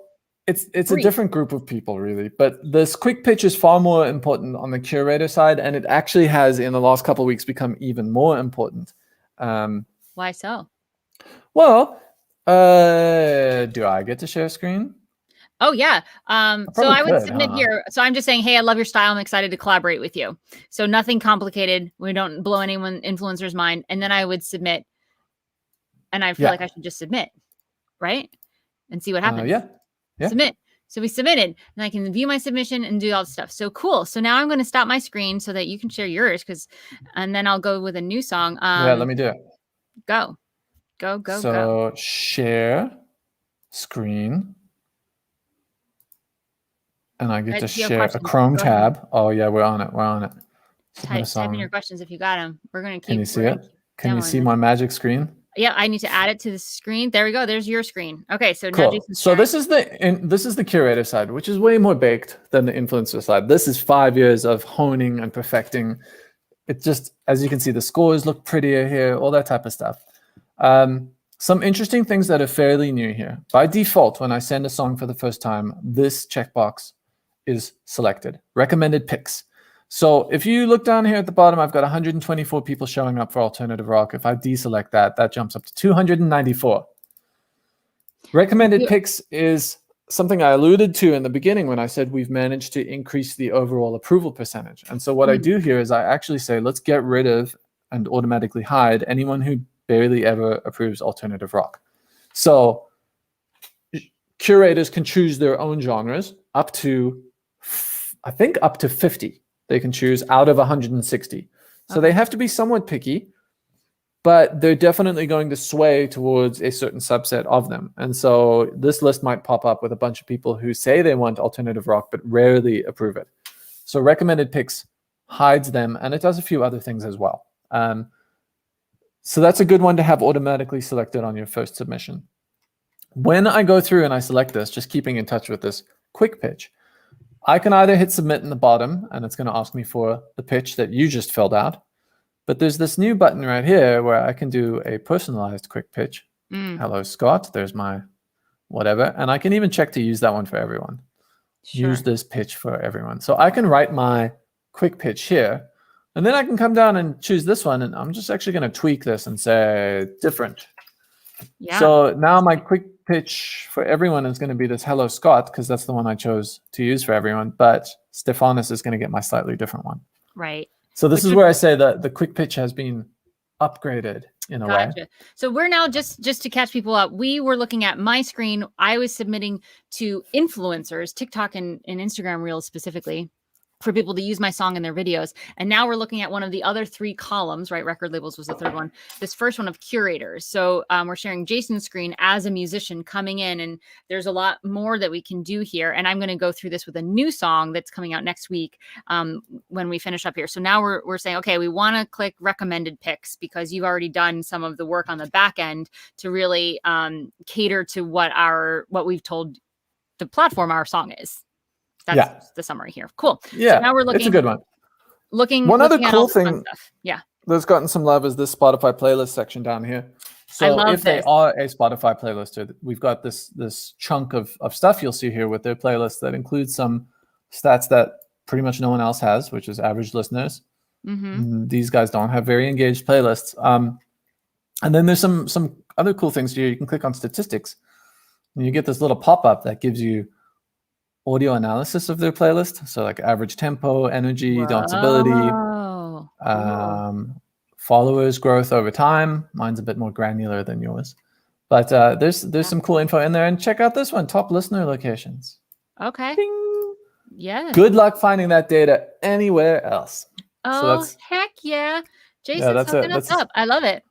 it's a different group of people, really. But this quick pitch is far more important on the curator side, and it actually has, in the last couple of weeks, become even more important. Why so? Well, do I get to share screen? Oh yeah. So I would submit here. So I'm just saying, hey, I love your style. I'm excited to collaborate with you. So nothing complicated. We don't blow influencer's mind. And then I would submit. And I feel like I should just submit, right? And see what happens. Submit. So we submitted, and I can view my submission and do all the stuff. So cool. So now I'm going to stop my screen so that you can share yours, and then I'll go with a new song. Let me do it. Go. So share screen. And I get to share a Chrome tab. Oh yeah, we're on it. Type in your questions if you got them. We're going to keep. Can you see it? Can you see my magic screen? Yeah, I need to add it to the screen. There we go. There's your screen. Okay, so cool. now Jason's so this is the curator side, which is way more baked than the influencer side. This is 5 years of honing and perfecting. It just, as you can see, the scores look prettier here, all that type of stuff. Some interesting things that are fairly new here. By default, when I send a song for the first time, this checkbox is selected. Recommended picks. So if you look down here at the bottom, I've got 124 people showing up for alternative rock. If I deselect that, that jumps up to 294. Recommended picks is something I alluded to in the beginning when I said we've managed to increase the overall approval percentage. And so what I do here is I actually say, let's get rid of and automatically hide anyone who barely ever approves alternative rock. So curators can choose their own genres up to, I think, up to 50. They can choose out of 160. So they have to be somewhat picky, but they're definitely going to sway towards a certain subset of them. And so this list might pop up with a bunch of people who say they want alternative rock, but rarely approve it. So recommended picks hides them, and it does a few other things as well. So that's a good one to have automatically selected on your first submission. When I go through and I select this, just keeping in touch with this quick pitch, I can either hit submit in the bottom, and it's going to ask me for the pitch that you just filled out. But there's this new button right here where I can do a personalized quick pitch. Hello, Scott. There's my whatever. And I can even check to use that one for everyone. Sure. Use this pitch for everyone. So I can write my quick pitch here, and then I can come down and choose this one. And I'm just actually going to tweak this and say different. Yeah. So now my quick pitch for everyone is going to be this hello, Scott, because that's the one I chose to use for everyone. But Stefanis is going to get my slightly different one. Right. So this is where I say that the quick pitch has been upgraded in a way. So we're now just to catch people up. We were looking at my screen. I was submitting to influencers, TikTok and Instagram Reels specifically, for people to use my song in their videos. And now we're looking at one of the other 3 columns, right? Record labels was the third one. This first one of curators. So we're sharing Jason's screen as a musician coming in, and there's a lot more that we can do here. And I'm going to go through this with a new song that's coming out next week when we finish up here. So now we're saying, okay, we want to click recommended picks because you've already done some of the work on the back end to really cater to what we've told the platform our song is. That's the summary here. Cool. Yeah, so now we're looking. It's a good one. One other cool thing yeah, that's gotten some love is this Spotify playlist section down here. So if they are a Spotify playlister, we've got this chunk of stuff you'll see here with their playlist that includes some stats that pretty much no one else has, which is average listeners. These guys don't have very engaged playlists. And then there's some other cool things here. You can click on statistics, and you get this little pop-up that gives you audio analysis of their playlist. So like average tempo, energy, danceability, followers growth over time. Mine's a bit more granular than yours. But there's some cool info in there. And check out this one, top listener locations. Okay. Ding. Yeah. Good luck finding that data anywhere else. Oh, so heck yeah. Jason's hooking us up. I love it.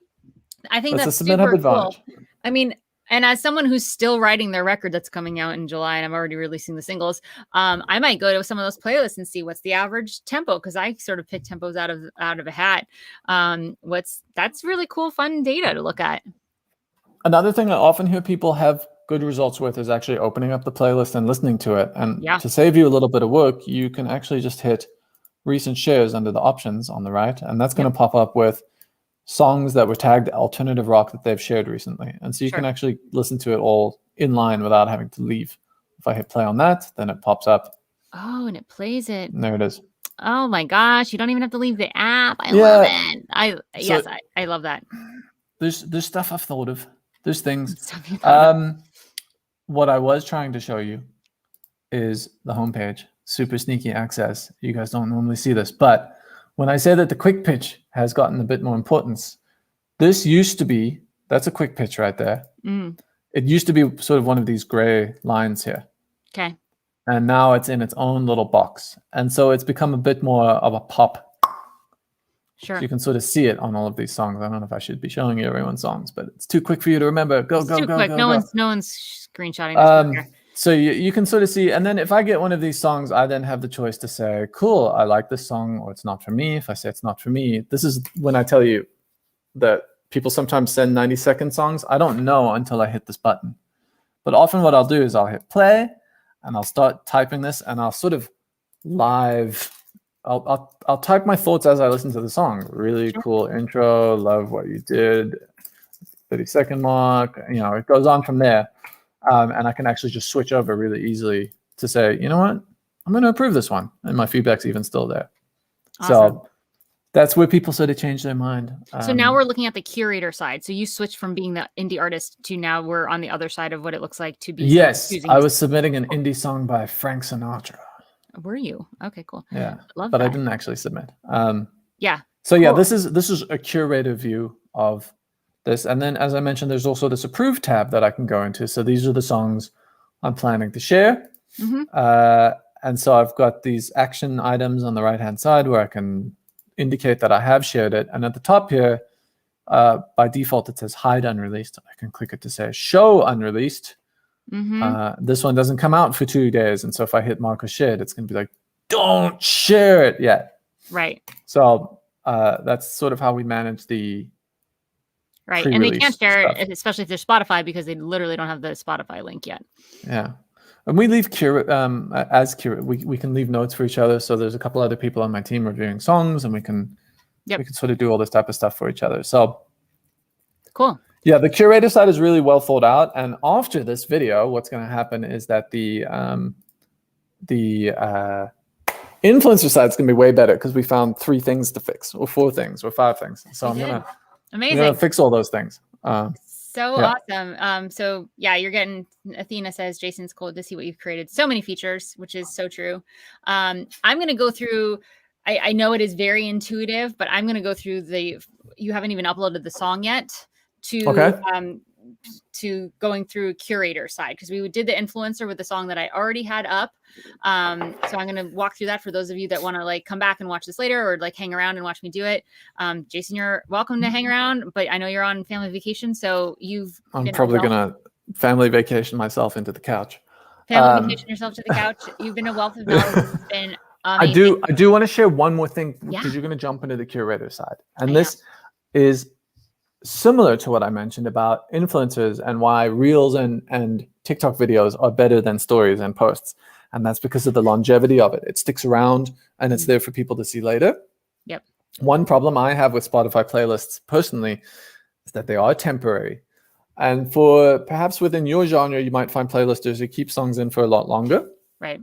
I think that's super cool. I mean, and as someone who's still writing their record that's coming out in July, and I'm already releasing the singles, I might go to some of those playlists and see what's the average tempo, because I sort of pick tempos out of a hat. That's really cool, fun data to look at. Another thing I often hear people have good results with is actually opening up the playlist and listening to it. And to save you a little bit of work, you can actually just hit recent shares under the options on the right, and that's going to pop up with songs that were tagged alternative rock that they've shared recently. And so you can actually listen to it all in line without having to leave. If I hit play on that, then it pops up. Oh, and it plays it. And there it is. Oh my gosh. You don't even have to leave the app. I love it. I love that. There's stuff I've thought of. There's things. What I was trying to show you is the homepage. Super sneaky access. You guys don't normally see this, but when I say that the quick pitch has gotten a bit more importance, this used to be, that's a quick pitch right there. It used to be sort of one of these gray lines here. Okay. And now it's in its own little box. And so it's become a bit more of a pop. Sure. So you can sort of see it on all of these songs. I don't know if I should be showing you everyone's songs, but it's too quick for you to remember. Go, go, go, go. No one's screenshotting this. So you can sort of see, and then if I get one of these songs, I then have the choice to say, cool, I like this song, or it's not for me. If I say it's not for me, this is when I tell you that people sometimes send 90-second songs. I don't know until I hit this button. But often what I'll do is I'll hit play, and I'll start typing this, and I'll sort of live, I'll type my thoughts as I listen to the song. Really cool intro, love what you did, 30-second mark, it goes on from there. And I can actually just switch over really easily to say, you know what, I'm going to approve this one. And my feedback's even still there. Awesome. So that's where people sort of change their mind. So now we're looking at the curator side. So you switched from being the indie artist to now we're on the other side of what it looks like to be. Yes, I was submitting an indie song by Frank Sinatra. Were you? Okay, cool. Yeah, but I didn't actually submit. Yeah. So cool. This is a curator view of this. And then, as I mentioned, there's also this approved tab that I can go into. So these are the songs I'm planning to share. And so I've got these action items on the right-hand side where I can indicate that I have shared it. And at the top here, by default, it says hide unreleased. I can click it to say show unreleased. This one doesn't come out for 2 days. And so if I hit mark as shared, it's going to be like, don't share it yet. Right. So that's sort of how we manage the Right. And they can't share it, especially if they're Spotify, because they literally don't have the Spotify link yet. Yeah. And we leave as curate, we can leave notes for each other. So there's a couple other people on my team reviewing songs, and we can sort of do all this type of stuff for each other. So cool. Yeah, the curator side is really well thought out. And after this video, what's going to happen is that the influencer side is going to be way better, because we found 3 things to fix, or 4 things, or 5 things. So I'm gonna fix all those things. Awesome. So yeah, you're getting, Athena says, Jason's cool to see what you've created. So many features, which is so true. I'm going to go through, I know it is very intuitive, but I'm going to go through you haven't even uploaded the song yet, to going through curator side, because we did the influencer with the song that I already had up. So I'm going to walk through that for those of you that want to like come back and watch this later, or like hang around and watch me do it. Jason, you're welcome to hang around, but I know you're on family vacation, so I'm probably gonna family vacation myself into the couch. Family vacation yourself to the couch. You've been a wealth of knowledge. It's been amazing. I do want to share one more thing, because you're going to jump into the curator side, and this is similar to what I mentioned about influencers and why Reels and TikTok videos are better than stories and posts. And that's because of the longevity of it. It sticks around and it's there for people to see later. Yep. One problem I have with Spotify playlists personally is that they are temporary. And perhaps within your genre, you might find playlisters who keep songs in for a lot longer. Right.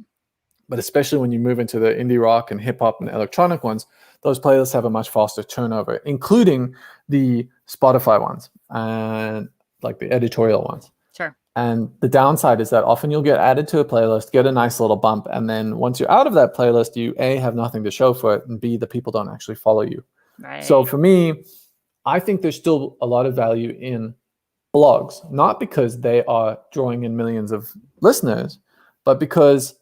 But especially when you move into the indie rock and hip hop and electronic ones, those playlists have a much faster turnover, including the Spotify ones and like the editorial ones. Sure. And the downside is that often you'll get added to a playlist, get a nice little bump, and then once you're out of that playlist, you A, have nothing to show for it, and B, the people don't actually follow you. Right. So for me, I think there's still a lot of value in blogs, not because they are drawing in millions of listeners, but because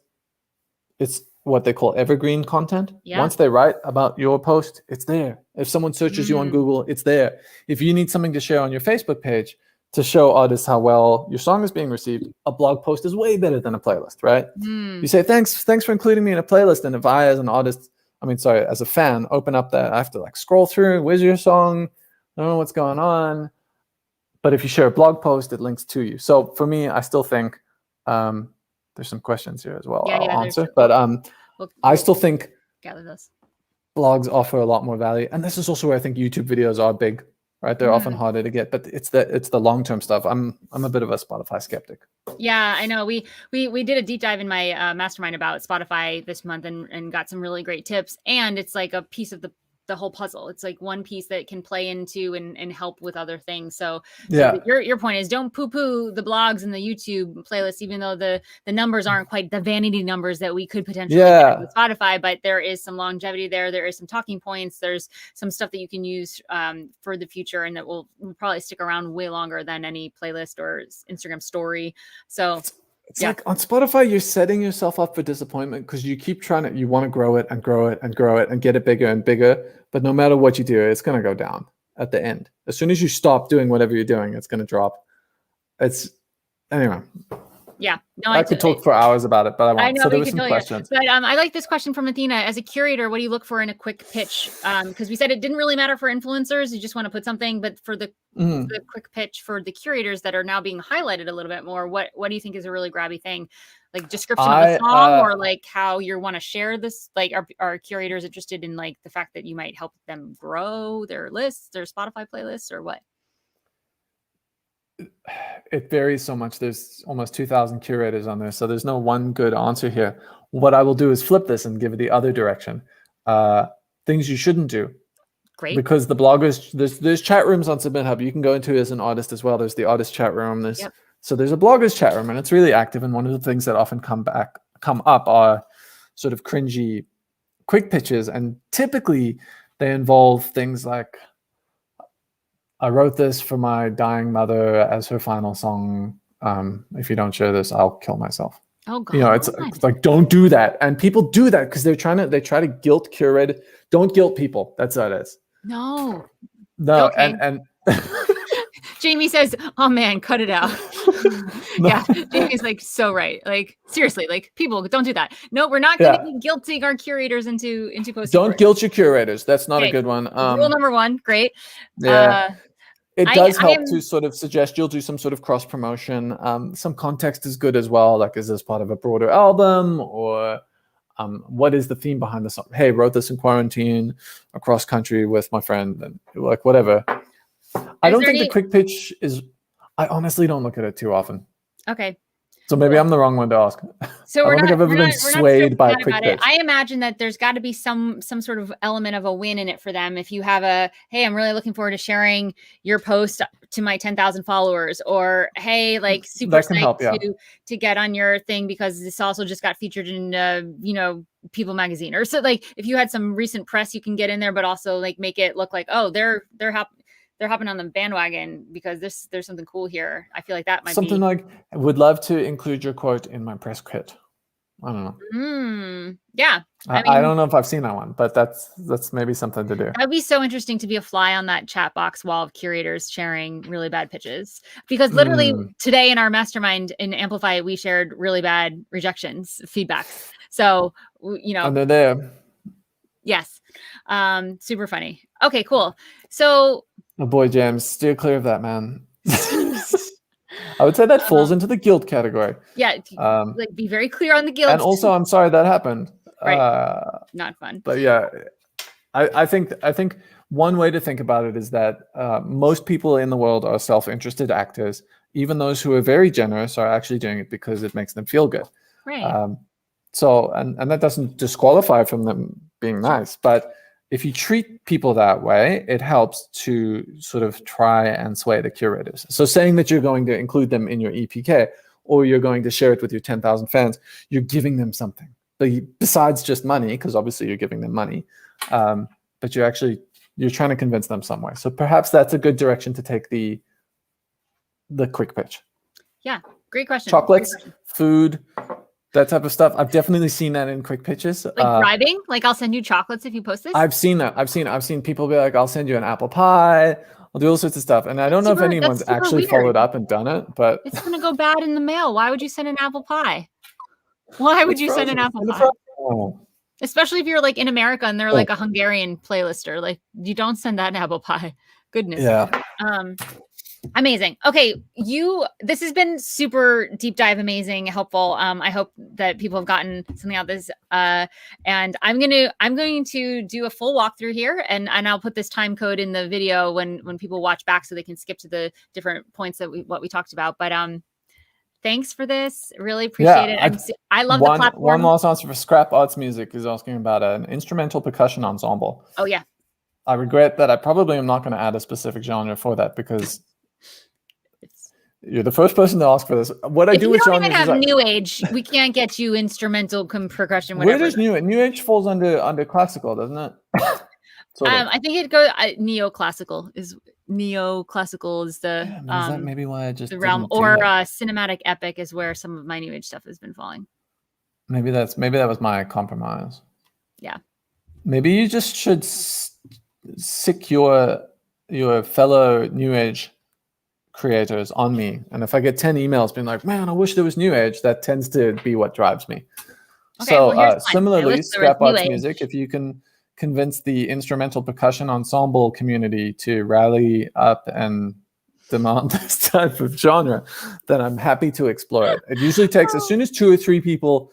it's what they call evergreen content. Yeah. Once they write about your post, it's there. If someone searches you on Google, it's there. If you need something to share on your Facebook page to show artists how well your song is being received, a blog post is way better than a playlist, right? You say, thanks for including me in a playlist. And if I, as an artist, as a fan, open up that, I have to like scroll through, where's your song? I don't know what's going on. But if you share a blog post, it links to you. So for me, I still think, there's some questions here as well. I'll answer. But I still think blogs offer a lot more value. And this is also where I think YouTube videos are big, right? They're often harder to get, but it's the long-term stuff. I'm a bit of a Spotify skeptic. Yeah, I know. We did a deep dive in my mastermind about Spotify this month and got some really great tips. And it's like a piece of the whole puzzle. It's like one piece that can play into and help with other things. So your point is, don't poo-poo the blogs and the YouTube playlists, even though the numbers aren't quite the vanity numbers that we could potentially get with Spotify, but there is some longevity there. There is some talking points. There's some stuff that you can use for the future, and that will probably stick around way longer than any playlist or Instagram story. So it's like on Spotify, you're setting yourself up for disappointment, because you keep you want to grow it and grow it and grow it and get it bigger and bigger. But no matter what you do, it's going to go down at the end. As soon as you stop doing whatever you're doing, it's going to drop. Anyway. Yeah. No, I could talk for hours about it, but I won't. I know, so there were some questions. But I like this question from Athena. As a curator, what do you look for in a quick pitch? Because we said it didn't really matter for influencers. You just want to put something, but for the quick pitch for the curators that are now being highlighted a little bit more, what do you think is a really grabby thing? Like description of the song, or like how you want to share this? Like are curators interested in like the fact that you might help them grow their lists, their Spotify playlists, or what? It varies so much. There's almost 2,000 curators on there, so there's no one good answer here. What I will do is flip this and give it the other direction. Things you shouldn't do. Great. Because the bloggers, there's chat rooms on SubmitHub you can go into as an artist as well. There's the artist chat room. So there's a bloggers chat room, and it's really active. And one of the things that often come up are sort of cringy quick pitches, and typically they involve things like, I wrote this for my dying mother as her final song. If you don't share this, I'll kill myself. Oh God! It's like, don't do that. And people do that because they try to guilt curate. Don't guilt people. That's what it is. No. Okay. And Jamie says, "Oh man, cut it out." Yeah, Jamie's like so right. Like seriously, like people don't do that. No, we're not going to be guilting our curators into posting. Don't guilt your curators. That's not a good one. Rule number 1. Great. It does help to sort of suggest you'll do some sort of cross promotion. Some context is good as well. Like, is this part of a broader album, or what is the theme behind the song? Hey, wrote this in quarantine across country with my friend, and like whatever. I don't think the quick pitch is. I honestly don't look at it too often. Okay. So maybe I'm the wrong one to ask. So I don't think I've ever been swayed by a quick pitch. I imagine that there's got to be some sort of element of a win in it for them. If you have a, hey, I'm really looking forward to sharing your post to my 10,000 followers, or hey, like super psyched to get on your thing because this also just got featured in People magazine, or so. Like if you had some recent press, you can get in there, but also like make it look like, oh, they're hopping on the bandwagon because there's something cool here. I feel like that might something be like, I would love to include your quote in my press kit. I don't know. Yeah. I don't know if I've seen that one, but that's maybe something to do. That'd be so interesting to be a fly on that chat box wall of curators sharing really bad pitches. Because literally today in our mastermind in Amplify, we shared really bad rejections, feedback. So, and they're there. Yes. Super funny. Okay, cool. So, oh boy, James, steer clear of that, man. I would say that falls into the guilt category. Yeah, like be very clear on the guilt. And also, I'm sorry that happened. Right. Not fun. But yeah, I think one way to think about it is that most people in the world are self-interested actors. Even those who are very generous are actually doing it because it makes them feel good. Right. So, and that doesn't disqualify from them being nice, but if you treat people that way, it helps to sort of try and sway the curators. So saying that you're going to include them in your EPK, or you're going to share it with your 10,000 fans, you're giving them something. Besides just money, because obviously you're giving them money, but you're trying to convince them some way. So perhaps that's a good direction to take the quick pitch. Yeah, great question. Chocolates, food, that type of stuff. I've definitely seen that in quick pitches. Like bribing? Like, I'll send you chocolates if you post this? I've seen that. I've seen people be like, I'll send you an apple pie. I'll do all sorts of stuff. And I don't know if anyone's actually followed up and done it, but it's going to go bad in the mail. Why would you send an apple pie? Why would you send an apple pie? Especially if you're like in America and they're like a Hungarian playlister. Like, you don't send that an apple pie. Goodness. Yeah. Amazing. Okay, this has been super deep dive, amazing, helpful. I hope that people have gotten something out of this. And I'm going to do a full walkthrough here, and I'll put this time code in the video when people watch back so they can skip to the different points that what we talked about. But thanks for this. Really appreciate it. I love the platform. One last answer for Scrap Arts Music is asking about an instrumental percussion ensemble. Oh yeah. I regret that I probably am not going to add a specific genre for that because you're the first person to ask for this. What I do with genres is have new age. We can't get you instrumental percussion. Whatever. Where does new age falls under classical, doesn't it? I think it goes neoclassical is the is that maybe why I just the realm, or cinematic epic is where some of my new age stuff has been falling. Maybe that was my compromise. Yeah. Maybe you just should sick your fellow new age creators on me, and if I get 10 emails being like, man, I wish there was new age, that tends to be what drives me. Okay, so similarly, Scrap Arts Music, if you can convince the instrumental percussion ensemble community to rally up and demand this type of genre, then I'm happy to explore it. It usually takes, as soon as 2 or 3 people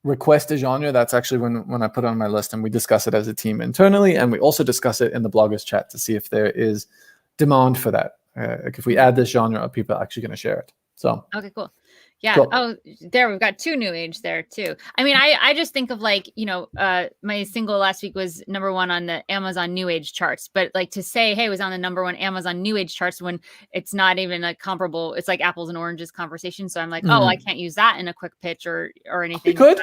request a genre, that's actually when I put it on my list, and we discuss it as a team internally, and we also discuss it in the bloggers chat to see if there is demand for that. Like if we add this genre, are people actually going to share it? So okay, cool. Yeah. Cool. Oh, there we've got 2 new age there too. I mean, I just think of like, my single last week was #1 on the Amazon new age charts, but like to say, hey, it was on the #1 Amazon new age charts when it's not even a comparable, it's like apples and oranges conversation. So I'm like, oh, I can't use that in a quick pitch or anything. You could.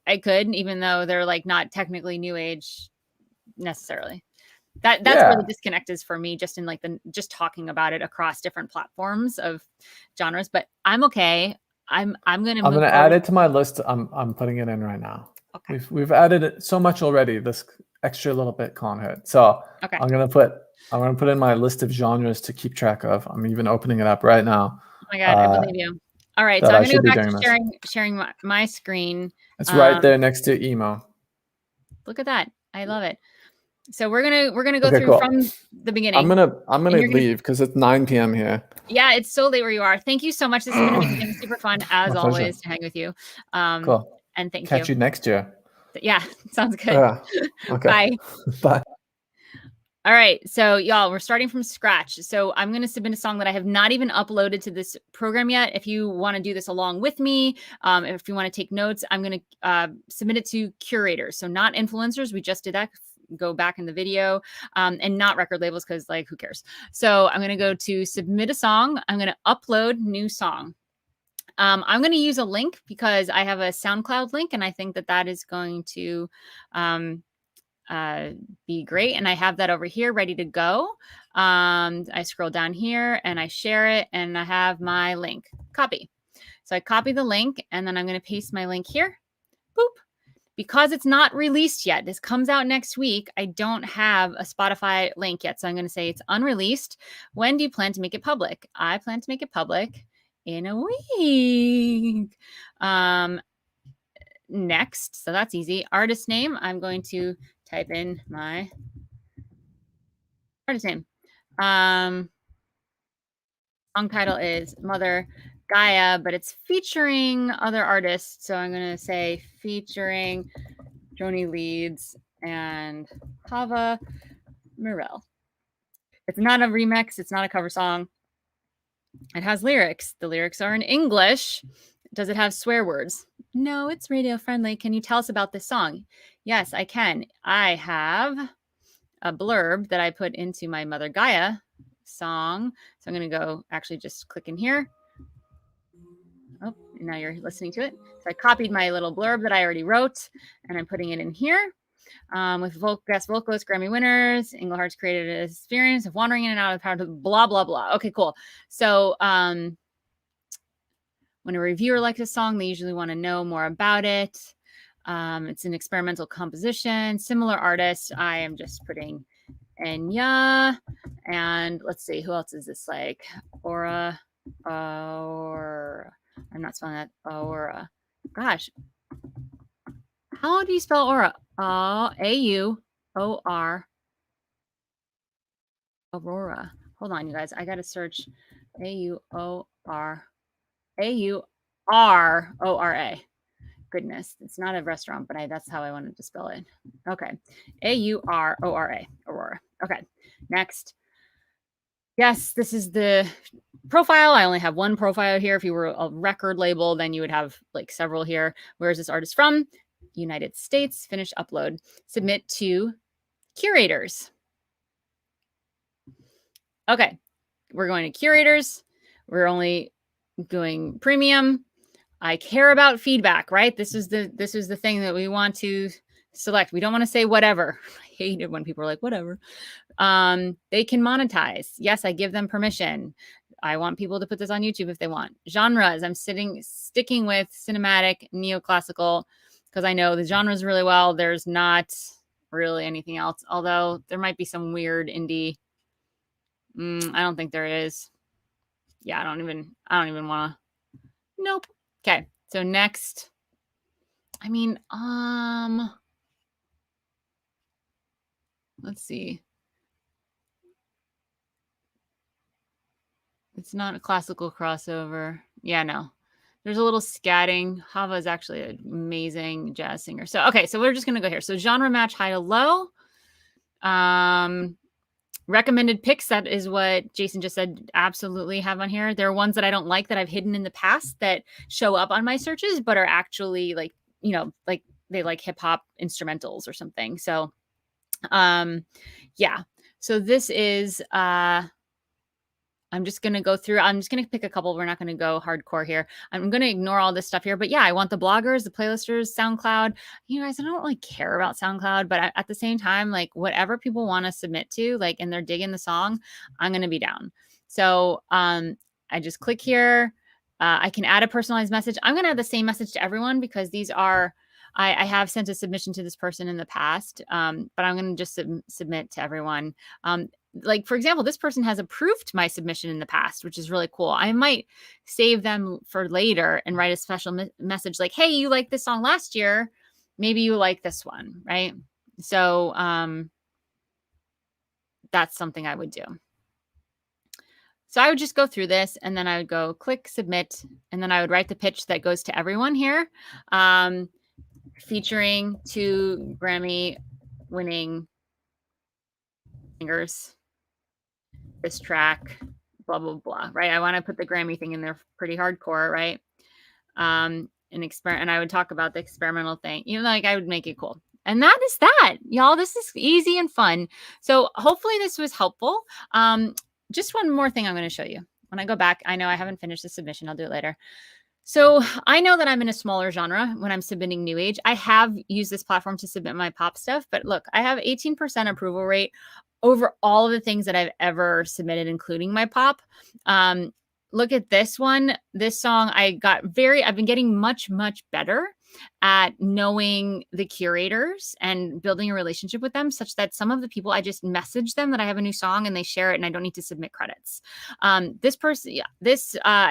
I could, even though they're like not technically new age necessarily. That's where the disconnect is for me, just in like just talking about it across different platforms of genres. But I'm okay. I'm gonna add it to my list. I'm putting it in right now. Okay. We've added it so much already. This extra little bit can't hurt. So okay. I'm gonna put in my list of genres to keep track of. I'm even opening it up right now. Oh my god, I believe you. All right, so I'm gonna go back to sharing my screen. It's right there next to emo. Look at that. I love it. So we're gonna go through from the beginning. I'm gonna leave because it's 9 p.m. here. Yeah, it's so late where you are. Thank you so much. This has been super fun as always to hang with you. Cool. And thank you. Catch you next year. Yeah, sounds good. Yeah. Okay. Bye. Bye. All right, so y'all, we're starting from scratch. So I'm going to submit a song that I have not even uploaded to this program yet. If you want to do this along with me, if you want to take notes, I'm going to submit it to curators. So not influencers. We just did that. Go back in the video, and not record labels because, like, who cares? So I'm going to go to submit a song. I'm going to upload new song. I'm going to use a link because I have a SoundCloud link, and I think that that is going to be great. And I have that over here ready to go. I scroll down here and I share it, and I have my link. Copy. So I copy the link, and then I'm going to paste my link here. Boop. Because it's not released yet, this comes out next week, I don't have a Spotify link yet. So I'm going to say it's unreleased. When do you plan to make it public? I plan to make it public in a week. Next, so that's easy. Artist name, I'm going to type in my artist name. Song title is Mother Gaia, but it's featuring other artists. So I'm going to say featuring Joni Leeds and Hava Morel. It's not a remix. It's not a cover song. It has lyrics. The lyrics are in English. Does it have swear words? No, it's radio friendly. Can you tell us about this song? Yes, I can. I have a blurb that I put into my Mother Gaia song. So I'm going to go actually just click in here. Oh, now you're listening to it. So I copied my little blurb that I already wrote, and I'm putting it in here. With guest vocalists, Grammy winners, Englehart's created an experience of wandering in and out of the power to blah, blah, blah. Okay, cool. So when a reviewer likes a song, they usually want to know more about it. It's an experimental composition, similar artist. I am just putting Enya, and let's see, who else is this like? Aura, or I'm not spelling that. Aura. Gosh. How do you spell aura? A-U-O-R. Aurora. Hold on, you guys. I got to search A-U-O-R. A-U-R-O-R-A. Goodness. It's not a restaurant, but that's how I wanted to spell it. Okay. A-U-R-O-R-A. Aurora. Okay. Next. Yes, this is the profile. I only have one profile here. If you were a record label, then you would have like several here. Where is this artist from? United States. Finish upload. Submit to curators. Okay. We're going to curators. We're only doing premium. I care about feedback, right? This is the thing that we want to select. We don't want to say whatever. I hate it when people are like, whatever. They can monetize. Yes, I give them permission. I want people to put this on YouTube if they want. Genres, I'm sticking with cinematic, neoclassical, because I know the genres really well. There's not really anything else, although there might be some weird indie. I don't think there is. Yeah, I don't even want to. Nope. Okay. So next, I mean, let's see. It's not a classical crossover. Yeah, no. There's a little scatting. Hava is actually an amazing jazz singer. So, okay, so we're just going to go here. So genre match high to low. Recommended picks, that is what Jason just said, absolutely have on here. There are ones that I don't like that I've hidden in the past that show up on my searches, but are actually like, you know, like they like hip hop instrumentals or something. So, yeah. So this is, I'm just going to go through. I'm just going to pick a couple. We're not going to go hardcore here. I'm going to ignore all this stuff here. But yeah, I want the bloggers, the playlisters, SoundCloud. You guys, I don't really care about SoundCloud, but at the same time, like whatever people want to submit to, like, and they're digging the song, I'm going to be down. So I just click here. I can add a personalized message. I'm going to add the same message to everyone because these are, I have sent a submission to this person in the past, but I'm going to just submit to everyone. Like, for example, this person has approved my submission in the past, which is really cool. I might save them for later and write a special message like, hey, you liked this song last year. Maybe you like this one, right? So that's something I would do. So I would just go through this, and then I would go click submit, and then I would write the pitch that goes to everyone here, featuring 2 Grammy winning singers, this track, blah, blah, blah, right? I want to put the Grammy thing in there pretty hardcore, right? And I would talk about the experimental thing, like I would make it cool. And that is that, y'all. This is easy and fun. So hopefully this was helpful. Just one more thing I'm going to show you. When I go back, I know I haven't finished the submission. I'll do it later. So I know that I'm in a smaller genre when I'm submitting new age. I have used this platform to submit my pop stuff, but look, I have 18% approval rate over all of the things that I've ever submitted, including my pop. Look at this one, this song. I've been getting much, much better at knowing the curators and building a relationship with them, such that some of the people, I just message them that I have a new song and they share it and I don't need to submit credits. I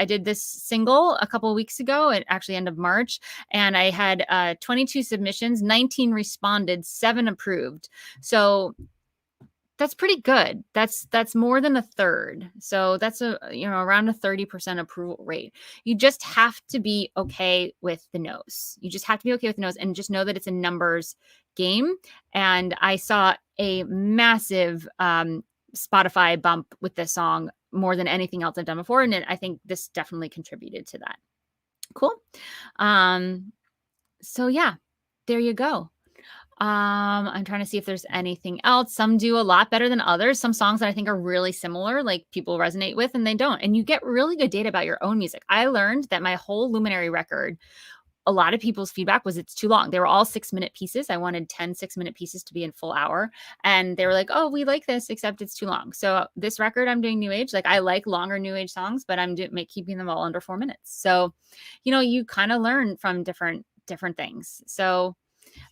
did this single a couple of weeks ago, at actually end of March, and I had 22 submissions, 19 responded, 7 approved. So that's pretty good. That's more than a third. So that's around a 30% approval rate. You just have to be okay with the no's. You just have to be okay with the no's and just know that it's a numbers game. And I saw a massive Spotify bump with this song, more than anything else I've done before. And I think this definitely contributed to that. Cool. So yeah, there you go. I'm trying to see if there's anything else. Some do a lot better than others. Some songs that I think are really similar, like people resonate with, and they don't. And you get really good data about your own music. I learned that my whole Luminary record, a lot of people's feedback was it's too long. They were all 6-minute pieces. I wanted 10 6-minute pieces to be in full hour. And they were like, oh, we like this, except it's too long. So this record, I'm doing new age. Like I like longer new age songs, but I'm keeping them all under 4 minutes. So, you kind of learn from different things. So,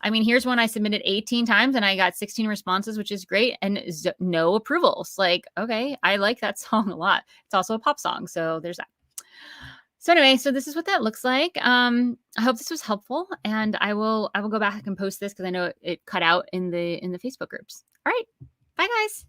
I mean, here's one I submitted 18 times and I got 16 responses, which is great. And no approvals. Like, okay, I like that song a lot. It's also a pop song. So there's that. So anyway, so this is what that looks like. I hope this was helpful, and I will go back and post this because I know it cut out in the Facebook groups. All right. Bye guys.